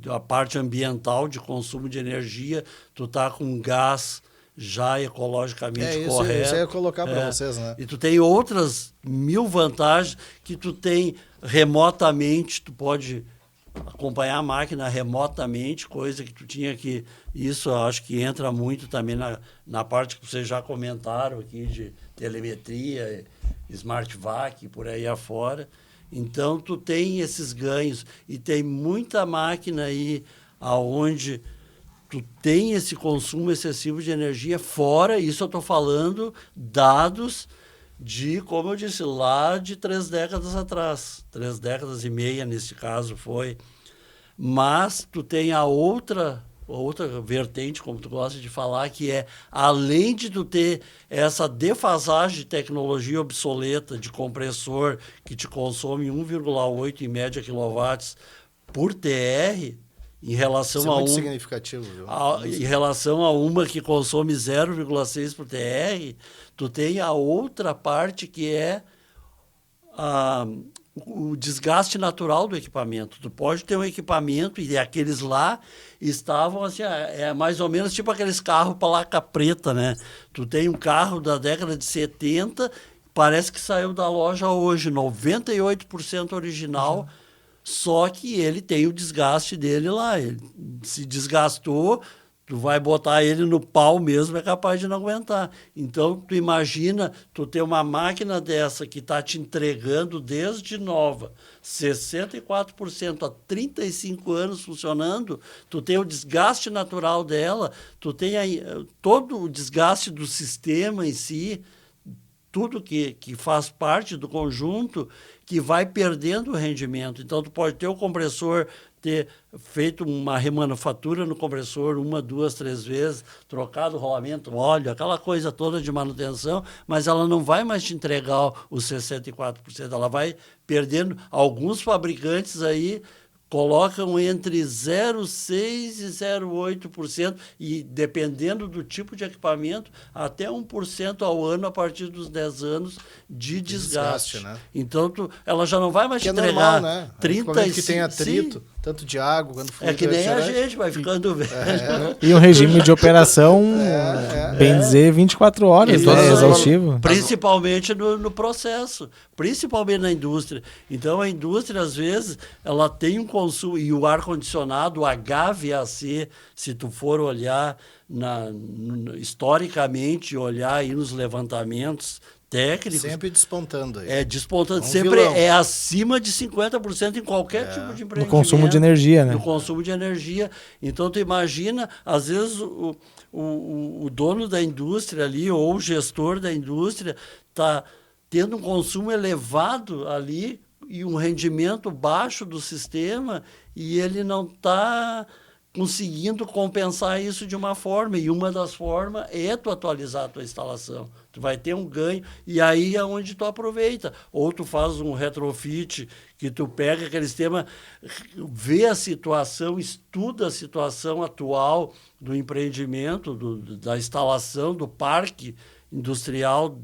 a parte ambiental de consumo de energia, tu está com gás já ecologicamente correto. Isso eu ia colocar para vocês, né? E tu tem outras 1000 vantagens que tu tem remotamente, tu pode acompanhar a máquina remotamente, coisa que tu tinha que... Isso eu acho que entra muito também na parte que vocês já comentaram aqui de telemetria, Smart Vac, por aí afora. Então, tu tem esses ganhos e tem muita máquina aí aonde tu tem esse consumo excessivo de energia, fora, isso eu estou falando, dados de, como eu disse, lá de 3 décadas atrás, 3 décadas e meia nesse caso foi. Mas tu tem a outra vertente, como tu gosta de falar, que é, além de tu ter essa defasagem de tecnologia obsoleta, de compressor, que te consome 1,8 em média quilowatts por TR, em relação Isso é a muito significativo, viu? em relação a uma que consome 0,6 por TR, tu tem a outra parte que é o desgaste natural do equipamento. Tu pode ter um equipamento, e aqueles lá estavam assim, é mais ou menos tipo aqueles carros placa preta, né? Tu tem um carro da década de 70, parece que saiu da loja hoje, 98% original, só que ele tem o desgaste dele lá. Ele se desgastou, tu vai botar ele no pau mesmo, é capaz de não aguentar. Então, tu imagina, tu ter uma máquina dessa que está te entregando desde nova, 64% há 35 anos funcionando, tu tem o desgaste natural dela, tu tem todo o desgaste do sistema em si, tudo que faz parte do conjunto, que vai perdendo o rendimento. Então, tu pode ter o compressor, ter feito uma remanufatura no compressor 1, 2, 3 vezes, trocado o rolamento, óleo, aquela coisa toda de manutenção, mas ela não vai mais te entregar os 64%, ela vai perdendo. Alguns fabricantes aí colocam entre 0,6% e 0,8%, e dependendo do tipo de equipamento, até 1% ao ano a partir dos 10 anos de desgaste. Né? Então, ela já não vai mais te é entregar normal, né? 35%. Que tem atrito, tanto de água quanto fluido. É que nem a gente, vai ficando velho. E um regime de operação, bem dizer, 24 horas, né? Exaustivo. Principalmente no processo, principalmente na indústria. Então, a indústria, às vezes, ela tem um consumo, e o ar-condicionado, o HVAC, se tu for olhar historicamente, olhar aí nos levantamentos técnicos... Sempre despontando aí. Despontando. Sempre é acima de 50% em qualquer tipo de empreendimento. No consumo de energia, né? No consumo de energia. Então, tu imagina, às vezes, o dono da indústria ali, ou o gestor da indústria, está tendo um consumo elevado ali e um rendimento baixo do sistema, e ele não está conseguindo compensar isso de uma forma, e uma das formas é tu atualizar a tua instalação. Tu vai ter um ganho, e aí é onde tu aproveita. Ou tu faz um retrofit, que tu pega aquele sistema, vê a situação, estuda a situação atual do empreendimento, da instalação, do parque industrial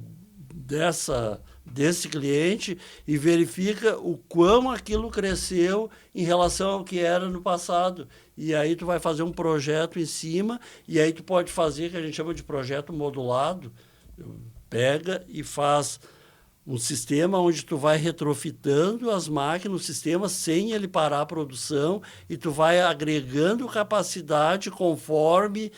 desse cliente, e verifica o quão aquilo cresceu em relação ao que era no passado. E aí tu vai fazer um projeto em cima, e aí tu pode fazer, que a gente chama de projeto modulado, pega e faz um sistema onde tu vai retrofitando as máquinas, o sistema, sem ele parar a produção, e tu vai agregando capacidade conforme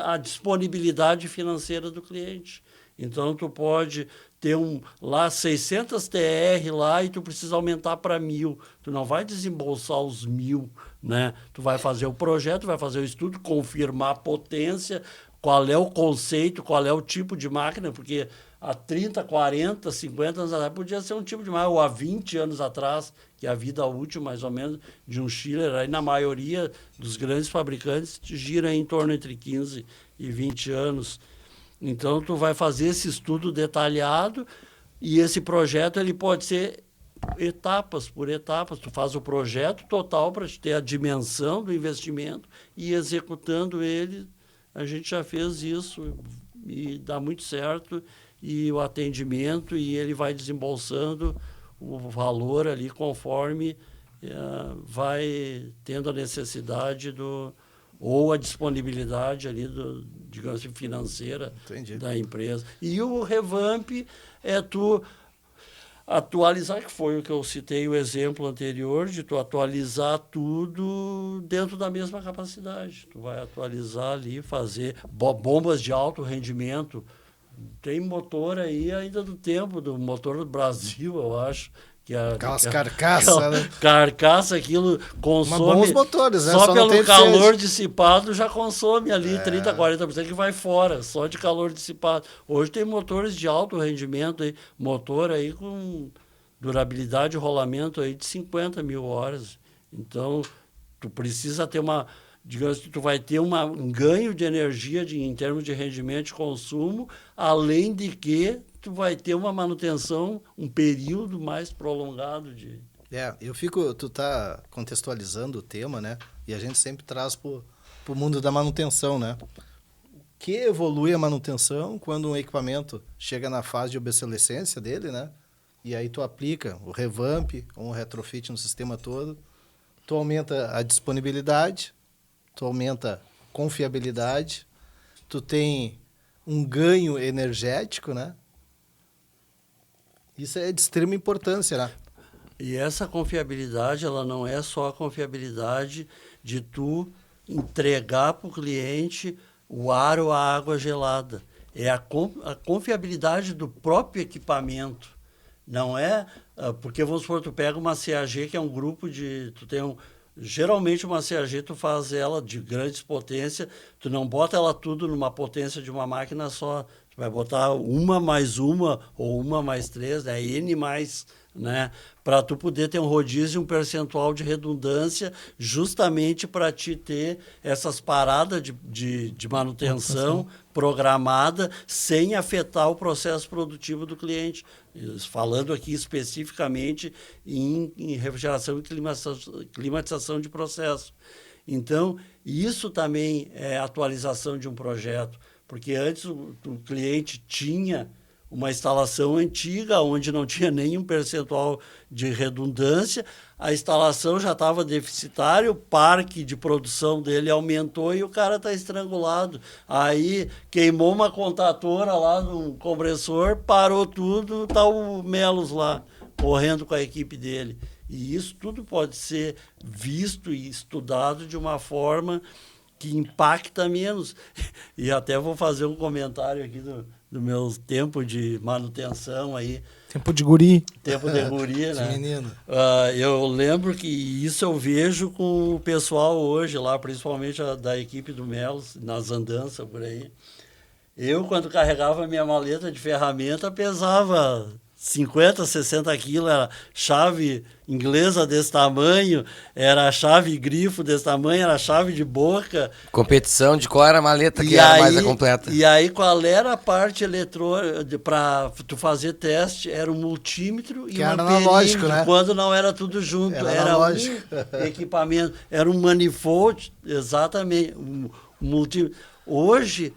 a disponibilidade financeira do cliente. Então, tu pode ter lá 600 TR lá, e tu precisa aumentar para 1.000. Tu não vai desembolsar os 1.000, né? Tu vai fazer o projeto, vai fazer o estudo, confirmar a potência, qual é o conceito, qual é o tipo de máquina, porque há 30, 40, 50 anos atrás podia ser um tipo de máquina, ou há 20 anos atrás, que é a vida útil, mais ou menos, de um chiller, aí na maioria dos grandes fabricantes gira em torno entre 15 e 20 anos. Então, tu vai fazer esse estudo detalhado, e esse projeto ele pode ser etapas por etapas. Tu faz o projeto total para te ter a dimensão do investimento, e executando ele, a gente já fez isso e dá muito certo, e o atendimento, e ele vai desembolsando o valor ali conforme vai tendo a necessidade ou a disponibilidade ali digamos assim, financeira. Entendi. Da empresa. E o revamp é tu atualizar, que foi o que eu citei, o exemplo anterior, de tu atualizar tudo dentro da mesma capacidade. Tu vai atualizar ali, fazer bombas de alto rendimento. Tem motor aí ainda do tempo do motor do Brasil, eu acho, Aquelas carcaças, né? Carcaça, aquilo consome... Mas bons motores, né? Só não pelo tem calor sede. dissipado já consome ali 30%, 40% que vai fora, só de calor dissipado. Hoje tem motores de alto rendimento, aí, motor aí com durabilidade de rolamento aí de 50 mil horas. Então, tu precisa ter digamos que tu vai ter um ganho de energia em termos de rendimento de consumo, além de que tu vai ter uma manutenção, um período mais prolongado de... Tu tá contextualizando o tema, né? E a gente sempre traz pro mundo da manutenção, né? Que evolui a manutenção quando um equipamento chega na fase de obsolescência dele, né? E aí tu aplica o revamp ou um retrofit no sistema todo, tu aumenta a disponibilidade, tu aumenta a confiabilidade, tu tem um ganho energético, né? Isso é de extrema importância, né? E essa confiabilidade, ela não é só a confiabilidade de tu entregar para o cliente o ar ou a água gelada. É a confiabilidade do próprio equipamento. Não é... Porque, vamos supor, tu pega uma CAG, que é um grupo de... Geralmente uma CAG tu faz ela de grandes potências, tu não bota ela tudo numa potência de uma máquina só, tu vai botar uma mais uma ou uma mais três, né? N mais, né? Para tu poder ter um rodízio e um percentual de redundância, justamente para te ter essas paradas de manutenção programada sem afetar o processo produtivo do cliente. Falando aqui especificamente em refrigeração e climatização de processo. Então, isso também é atualização de um projeto, porque antes o cliente tinha uma instalação antiga, onde não tinha nenhum percentual de redundância, a instalação já estava deficitária, o parque de produção dele aumentou e o cara está estrangulado. Aí queimou uma contatora lá no compressor, parou tudo, está o Melos lá, correndo com a equipe dele. E isso tudo pode ser visto e estudado de uma forma que impacta menos. E até vou fazer um comentário aqui do meu tempo de manutenção aí. Tempo de guri. Tempo de guri, né? Menino. Eu lembro que isso eu vejo com o pessoal hoje lá, principalmente da equipe do Melos, nas andanças por aí. Eu, quando carregava minha maleta de ferramenta, pesava 50, 60 quilos, era chave inglesa desse tamanho, era chave grifo desse tamanho, era chave de boca. Competição de qual era a maleta que era mais a completa. E aí, qual era a parte eletrônica para tu fazer teste? Era um multímetro e um analógico, né? Quando não era tudo junto, era um equipamento, era um manifold, exatamente, um multímetro. Hoje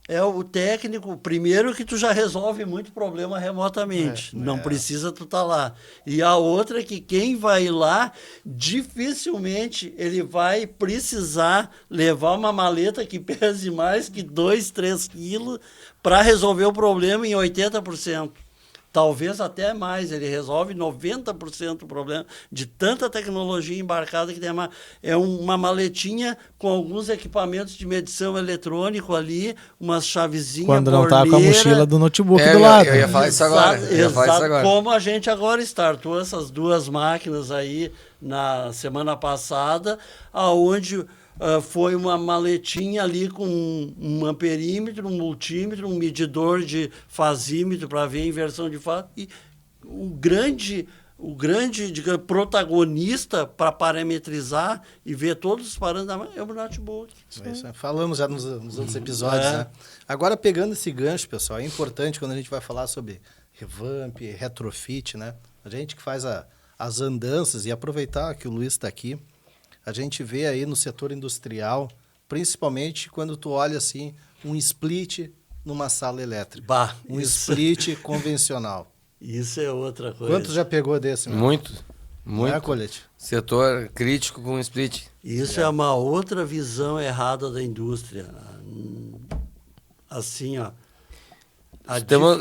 é o técnico, primeiro que tu já resolve muito problema remotamente, não precisa tu estar lá. E a outra é que quem vai lá, dificilmente ele vai precisar levar uma maleta que pese mais que 2, 3 quilos para resolver o problema em 80%. Talvez até mais, ele resolve 90% do problema de tanta tecnologia embarcada que tem é uma maletinha com alguns equipamentos de medição eletrônico ali, umas chavezinhas. Quando não está com a mochila do notebook do lado. Eu ia falar isso agora. Exato, como a gente agora startou essas duas máquinas aí na semana passada, aonde foi uma maletinha ali com um amperímetro, um multímetro, um medidor de fazímetro para ver a inversão de fase. E o grande digamos, protagonista para parametrizar e ver todos os parâmetros é o notebook. Falamos já nos outros episódios, né? Agora, pegando esse gancho, pessoal, é importante quando a gente vai falar sobre revamp, retrofit, né? A gente que faz as andanças e aproveitar que o Luiz está aqui, a gente vê aí no setor industrial, principalmente quando tu olha assim, um split numa sala elétrica. Split convencional. Isso é outra coisa. Quanto já pegou desse? Muito. Não é, Colete? Setor crítico com split. Isso é uma outra visão errada da indústria. Assim, ó.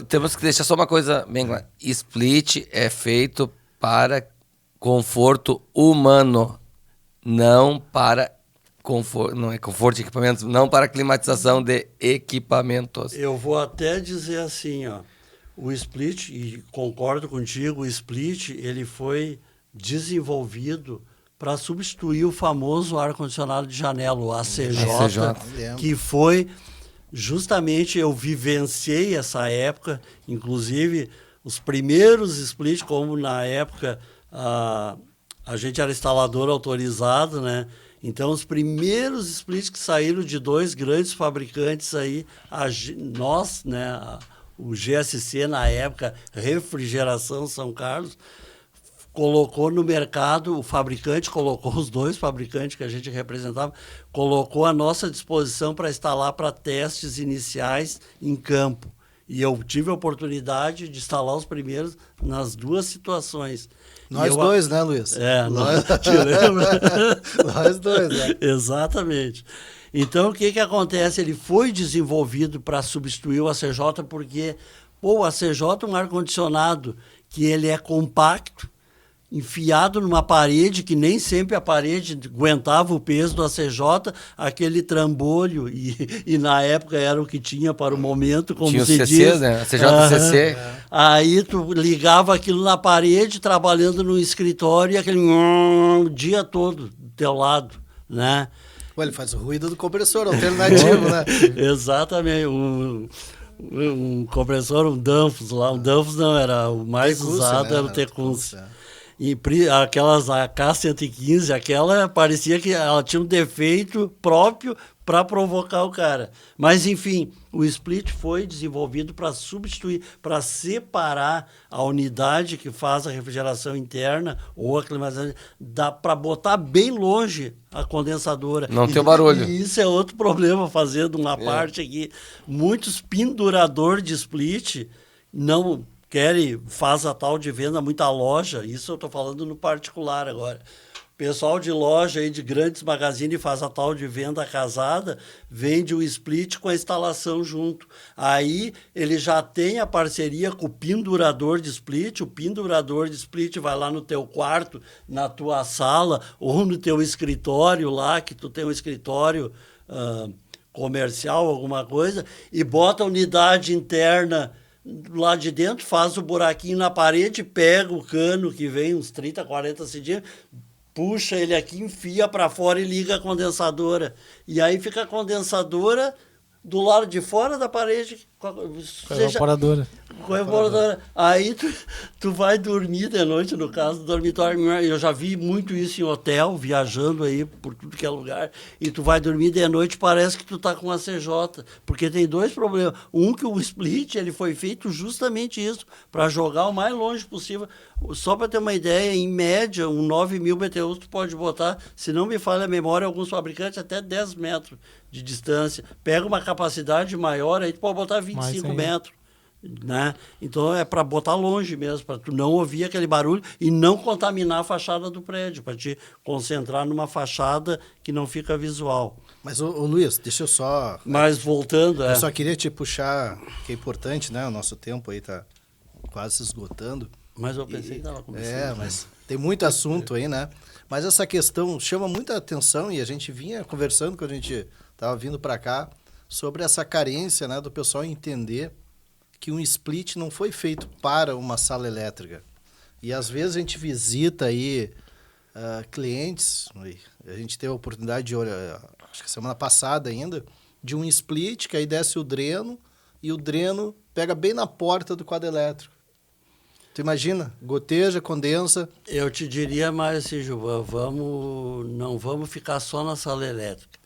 Temos que deixar só uma coisa bem clara. Split é feito para conforto humano. Não para conforto, não é conforto de equipamentos, não para climatização de equipamentos. Eu vou até dizer assim, ó, O split, e concordo contigo, o split ele foi desenvolvido para substituir o famoso ar-condicionado de janela, o ACJ, que foi justamente, eu vivenciei essa época, inclusive os primeiros split, como na época a gente era instalador autorizado, né? Então, os primeiros splits que saíram de 2 grandes fabricantes aí, nós, né, o GSC na época, Refrigeração São Carlos, colocou no mercado, o fabricante colocou, os 2 fabricantes que a gente representava, colocou à nossa disposição para instalar para testes iniciais em campo. E eu tive a oportunidade de instalar os primeiros nas 2 situações. Nós dois, né, Luiz? Nós, te lembra? Nós dois, né? Exatamente. Então, o que acontece? Ele foi desenvolvido para substituir o ACJ porque o ACJ é um ar-condicionado que ele é compacto, enfiado numa parede, que nem sempre a parede aguentava o peso do ACJ, aquele trambolho, e na época era o que tinha para o momento, como tinha se o CC, diz. né? CJCC. Aí tu ligava aquilo na parede, trabalhando no escritório, e aquele o dia todo do teu lado, né? Ué, ele faz o ruído do compressor alternativo, né? Exatamente. Um compressor, um Danfoss lá. Um Danfoss não, era o mais Tecunce, usado, né? era o Tecunce. E aquelas AK-115, aquela parecia que ela tinha um defeito próprio para provocar o cara. Mas, enfim, o split foi desenvolvido para substituir, para separar a unidade que faz a refrigeração interna ou a climatização, para botar bem longe a condensadora. Não ter barulho. E isso é outro problema, fazendo uma parte aqui. Muitos penduradores de split não faz a tal de venda, muita loja, isso eu estou falando no particular agora. Pessoal de loja aí, de grandes magazines, faz a tal de venda casada, vende o split com a instalação junto. Aí ele já tem a parceria com o pendurador de split, o pendurador de split vai lá no teu quarto, na tua sala, ou no teu escritório lá, que tu tem um escritório comercial, alguma coisa, e bota a unidade interna lá de dentro, faz o buraquinho na parede, pega o cano que vem uns 30, 40 centímetros, puxa ele aqui, enfia para fora e liga a condensadora. E aí fica a condensadora do lado de fora da parede. Com a evaporadora. Com a evaporadora. Aí tu vai dormir de noite, no caso do dormitório. Eu já vi muito isso em hotel, viajando aí por tudo que é lugar. E tu vai dormir de noite, parece que tu tá com a CJ. Porque tem 2 problemas. Um, que o split ele foi feito justamente isso, para jogar o mais longe possível. Só para ter uma ideia, em média, um 9.000 BTUs tu pode botar, se não me falha a memória, alguns fabricantes até 10 metros de distância. Pega uma capacidade maior, aí tu pode botar 25 metros. Né? Então é para botar longe mesmo, para tu não ouvir aquele barulho e não contaminar a fachada do prédio, para te concentrar numa fachada que não fica visual. Mas, ô Luiz, deixa eu só... Mas voltando... Eu só queria te puxar, que é importante, né? O nosso tempo aí tá quase se esgotando. Mas eu pensei que estava começando. Mas tem muito assunto aí, né? Mas essa questão chama muita atenção e a gente vinha conversando quando a gente estava vindo para cá sobre essa carência, né, do pessoal entender que um split não foi feito para uma sala elétrica. E às vezes a gente visita aí clientes, a gente teve a oportunidade de olhar, acho que semana passada ainda, de um split que aí desce o dreno e o dreno pega bem na porta do quadro elétrico. Tu imagina, goteja, condensa. Eu te diria mais assim, Gilvan, não vamos ficar só na sala elétrica.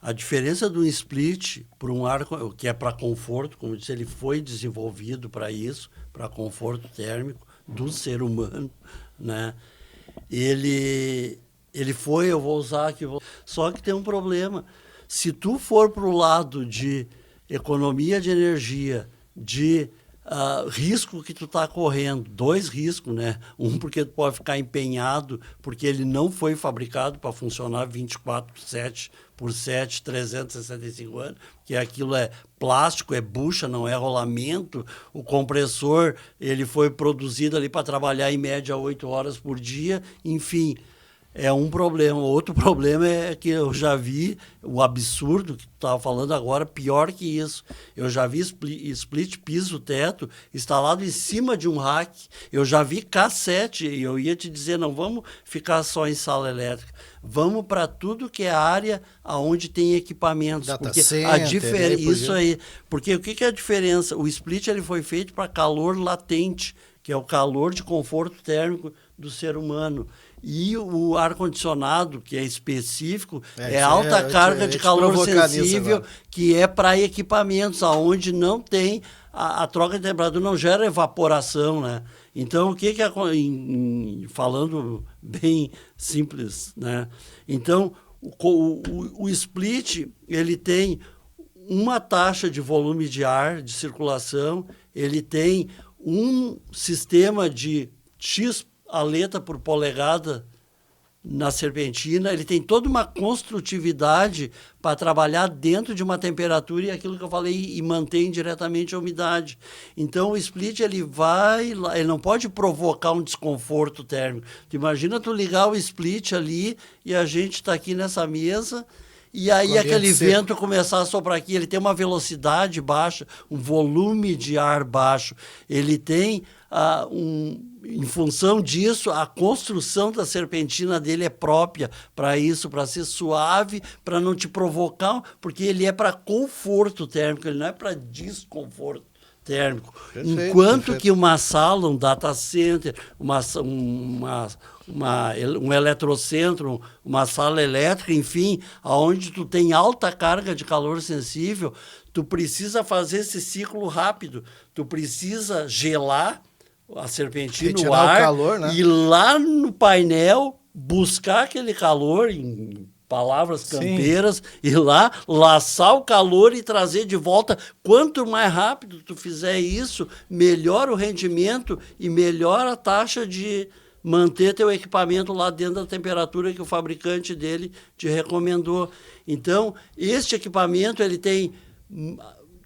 A diferença do split para um ar que é para conforto, como eu disse, ele foi desenvolvido para isso, para conforto térmico do ser humano, né? Ele foi, eu vou usar aqui, só que tem um problema. Se tu for para o lado de economia de energia, de risco que tu está correndo, 2 riscos, né? Um, porque tu pode ficar empenhado, porque ele não foi fabricado para funcionar 24/7/7, 365 anos, que aquilo é plástico, é bucha, não é rolamento. O compressor, ele foi produzido ali para trabalhar em média 8 horas por dia, enfim. é um problema. Outro problema é que eu já vi o absurdo que tu estava falando agora, pior que isso. Eu já vi split piso-teto instalado em cima de um rack. Eu já vi K7, e eu ia te dizer, não vamos ficar só em sala elétrica. Vamos para tudo que é área onde tem equipamentos. Data porque center, isso aí. Porque o que é a diferença? O split ele foi feito para calor latente, que é o calor de conforto térmico do ser humano. E o ar-condicionado, que é específico, é alta carga de calor sensível, que é para equipamentos, onde não tem a troca de temperatura, não gera evaporação, né? Então, o que falando bem simples, né? Então, o split, ele tem uma taxa de volume de ar, de circulação, ele tem um sistema de X aleta por polegada na serpentina, ele tem toda uma construtividade para trabalhar dentro de uma temperatura e aquilo que eu falei, e mantém diretamente a umidade. Então, o split, ele não pode provocar um desconforto térmico. Tu imagina tu ligar o split ali e a gente está aqui nessa mesa e aí aquele vento começar a soprar aqui, ele tem uma velocidade baixa, um volume de ar baixo, ele tem em função disso, a construção da serpentina dele é própria para isso, para ser suave, para não te provocar, porque ele é para conforto térmico, ele não é para desconforto térmico. Enquanto que uma sala, um data center, um eletrocentro, uma sala elétrica, enfim, onde tu tem alta carga de calor sensível, tu precisa fazer esse ciclo rápido, tu precisa gelar a serpentina, retirar o ar, o calor, né? E lá no painel buscar aquele calor, em palavras campeiras, ir lá, laçar o calor e trazer de volta. Quanto mais rápido tu fizer isso, melhor o rendimento e melhor a taxa de manter teu equipamento lá dentro da temperatura que o fabricante dele te recomendou. Então, este equipamento, ele tem...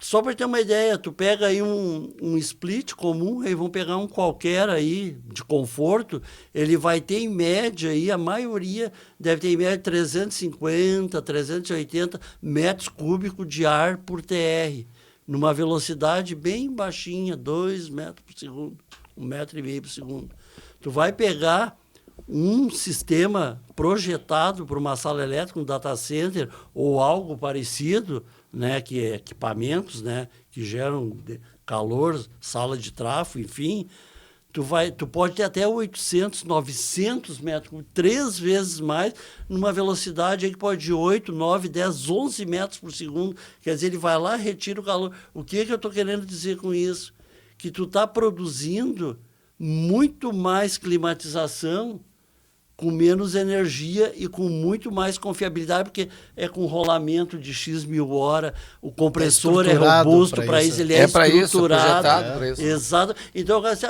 Só para ter uma ideia, tu pega aí um split comum, aí vão pegar um qualquer aí de conforto, ele vai ter em média aí, a maioria deve ter em média 350, 380 metros cúbicos de ar por TR, numa velocidade bem baixinha, 2 metros por segundo, 1,5 metro por segundo. Tu vai pegar um sistema projetado para uma sala elétrica, um data center ou algo parecido, né, que é equipamentos, né, que geram calor, sala de tráfego, enfim, tu pode ter até 800, 900 metros, 3 vezes mais, numa velocidade aí que pode de 8, 9, 10, 11 metros por segundo. Quer dizer, ele vai lá e retira o calor. O que eu estou querendo dizer com isso? Que tu está produzindo muito mais climatização com menos energia e com muito mais confiabilidade, porque é com rolamento de X mil horas, o compressor é robusto para isso, ele é estruturado. Projetado para isso. Exato. Então, o cara disse,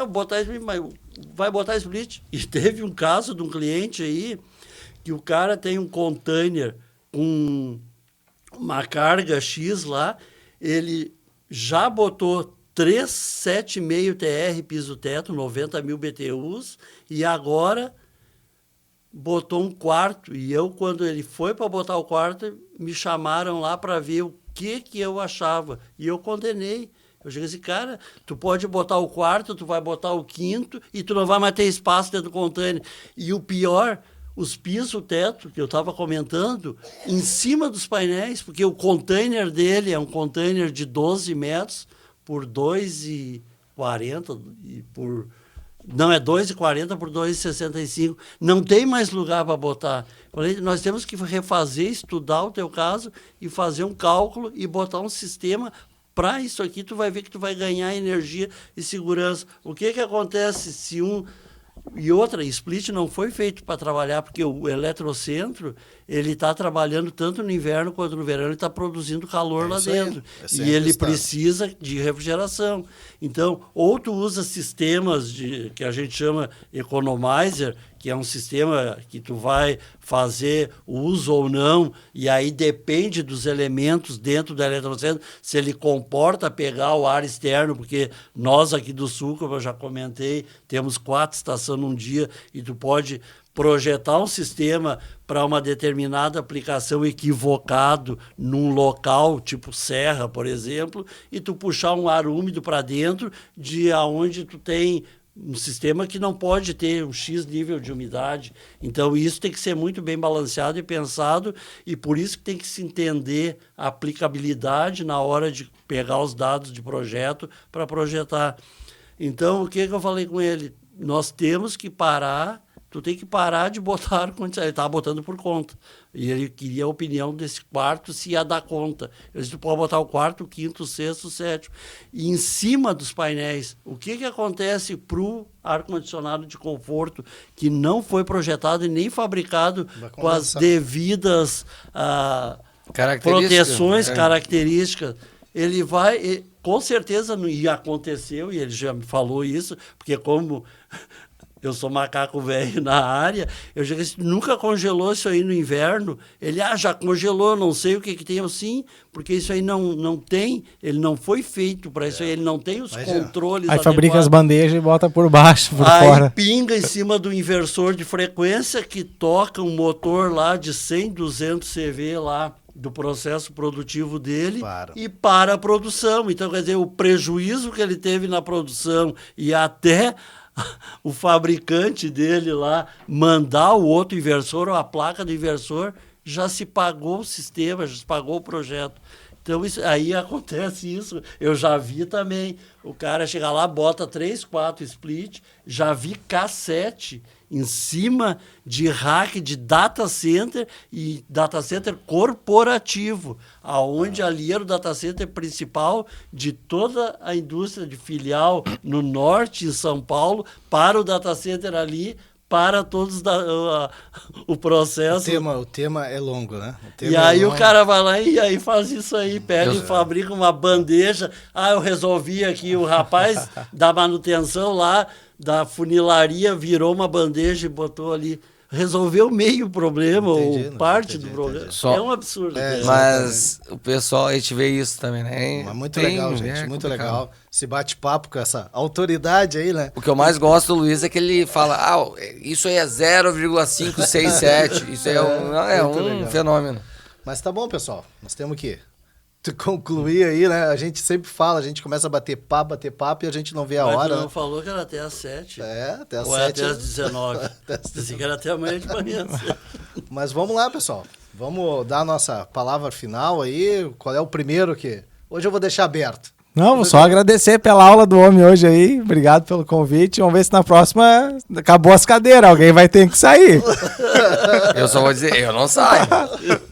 vai botar split. E teve um caso de um cliente aí, que o cara tem um container com uma carga X lá, ele já botou 7,5 TR piso-teto, 90 mil BTUs, e agora botou um quarto, e eu, quando ele foi para botar o quarto, me chamaram lá para ver o que eu achava, e eu condenei. Eu cheguei assim, cara, tu pode botar o quarto, tu vai botar o quinto, e tu não vai mais ter espaço dentro do container. E o pior, os pisos, teto, que eu estava comentando, em cima dos painéis, porque o container dele é um container de 12 metros por 2,40 e por... Não, é 2,40 por 2,65. Não tem mais lugar para botar. Falei, nós temos que refazer, estudar o teu caso e fazer um cálculo e botar um sistema para isso aqui. Tu vai ver que tu vai ganhar energia e segurança. O que acontece se E outra, split não foi feito para trabalhar, porque o eletrocentro, ele está trabalhando tanto no inverno quanto no verão, ele está produzindo calor lá dentro. E ele precisa de refrigeração. Então, ou tu usa sistemas que a gente chama economizer, que é um sistema que tu vai fazer uso ou não, e aí depende dos elementos dentro do eletrocentro, se ele comporta pegar o ar externo, porque nós aqui do Sul, como eu já comentei, temos 4 estações num dia, e tu pode projetar um sistema para uma determinada aplicação equivocado num local, tipo serra, por exemplo, e tu puxar um ar úmido para dentro de aonde tu tem um sistema que não pode ter um X nível de umidade. Então, isso tem que ser muito bem balanceado e pensado, e por isso que tem que se entender a aplicabilidade na hora de pegar os dados de projeto para projetar. Então, o que eu falei com ele? Nós temos que parar, tu tem que parar de botar ar-condicionado. Ele estava botando por conta. E ele queria a opinião desse quarto se ia dar conta. Eu disse, tu pode botar o quarto, o quinto, o sexto, o sétimo. E em cima dos painéis, o que acontece para o ar-condicionado de conforto que não foi projetado e nem fabricado com as devidas proteções, características? Ele vai... Com certeza, e aconteceu, e ele já me falou isso, porque como... Eu sou macaco velho na área, eu já disse, nunca congelou isso aí no inverno? Ele, já congelou, não sei o que tem. Eu, sim, porque isso aí não tem, ele não foi feito para isso aí, ele não tem os controles adequados. Aí fabrica as bandejas e bota por baixo, por fora. Aí pinga em cima do inversor de frequência que toca um motor lá de 100, 200 CV lá, do processo produtivo dele e para a produção. Então, quer dizer, o prejuízo que ele teve na produção e até... o fabricante dele lá mandar o outro inversor ou a placa do inversor, já se pagou o sistema, já se pagou o projeto. Então, aí acontece isso. Eu já vi também. O cara chega lá, bota 3, 4 split, já vi K7 em cima de rack de data center e data center corporativo, aonde ali era o data center principal de toda a indústria de filial no norte, em São Paulo, para o data center ali, para todos o processo. O tema é longo, né? E aí o cara vai lá e aí faz isso aí, pega e fabrica uma bandeja. Eu resolvi aqui, o rapaz da manutenção lá, da funilaria, virou uma bandeja e botou ali. Resolveu meio problema, ou parte do problema. É um absurdo. Mas o pessoal, a gente vê isso também, né? Mas muito legal, gente. Muito legal. Esse bate-papo com essa autoridade aí, né? O que eu mais gosto do Luiz é que ele fala, isso aí é 0,567. Isso é um fenômeno. Mas tá bom, pessoal. Nós temos que concluir aí, né? A gente sempre fala, a gente começa a bater papo e a gente não vê a hora. Mas não falou que era até às 7. Até às 7. Ou até às 19. Disse que era até amanhã de manhã. Mas vamos lá, pessoal. Vamos dar a nossa palavra final aí. Qual é o primeiro que... Hoje eu vou deixar aberto. Não, vou só agradecer pela aula do homem hoje aí. Obrigado pelo convite. Vamos ver se na próxima acabou as cadeiras. Alguém vai ter que sair. Eu só vou dizer, eu não saio.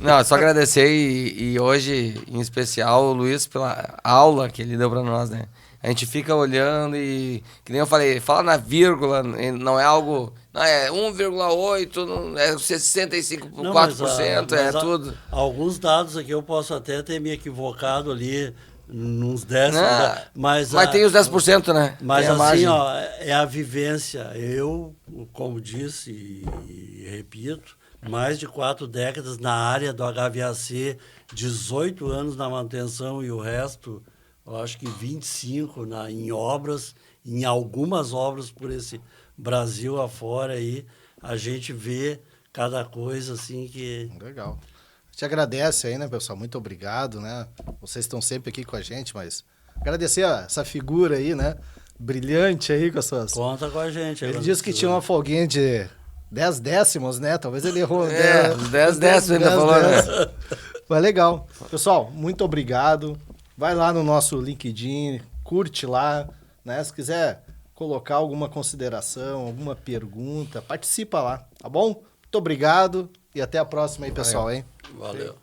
Não, é só agradecer e hoje, em especial, o Luiz pela aula que ele deu pra nós, né? A gente fica olhando e, que nem eu falei, fala na vírgula, não é algo... Não, é 1,8, é 65,4%, é tudo. Alguns dados aqui eu posso até ter me equivocado ali, uns 10, mas tem os 10%, né? Mas assim, é a vivência. Eu, como disse e repito, mais de 4 décadas na área do HVAC, 18 anos na manutenção e o resto, eu acho que 25 em obras, em algumas obras por esse Brasil afora aí, a gente vê cada coisa assim que... Legal. Te agradece aí, né, pessoal? Muito obrigado, né? Vocês estão sempre aqui com a gente, mas agradecer essa figura aí, né? Brilhante aí com as suas... Conta com a gente. Ele disse que tinha uma folguinha de 10 décimos, né? Talvez ele errou. 10 décimos ainda falou, né? Mas legal. Pessoal, muito obrigado. Vai lá no nosso LinkedIn, curte lá, né? Se quiser colocar alguma consideração, alguma pergunta, participa lá, tá bom? Muito obrigado e até a próxima aí, pessoal, hein? Valeu.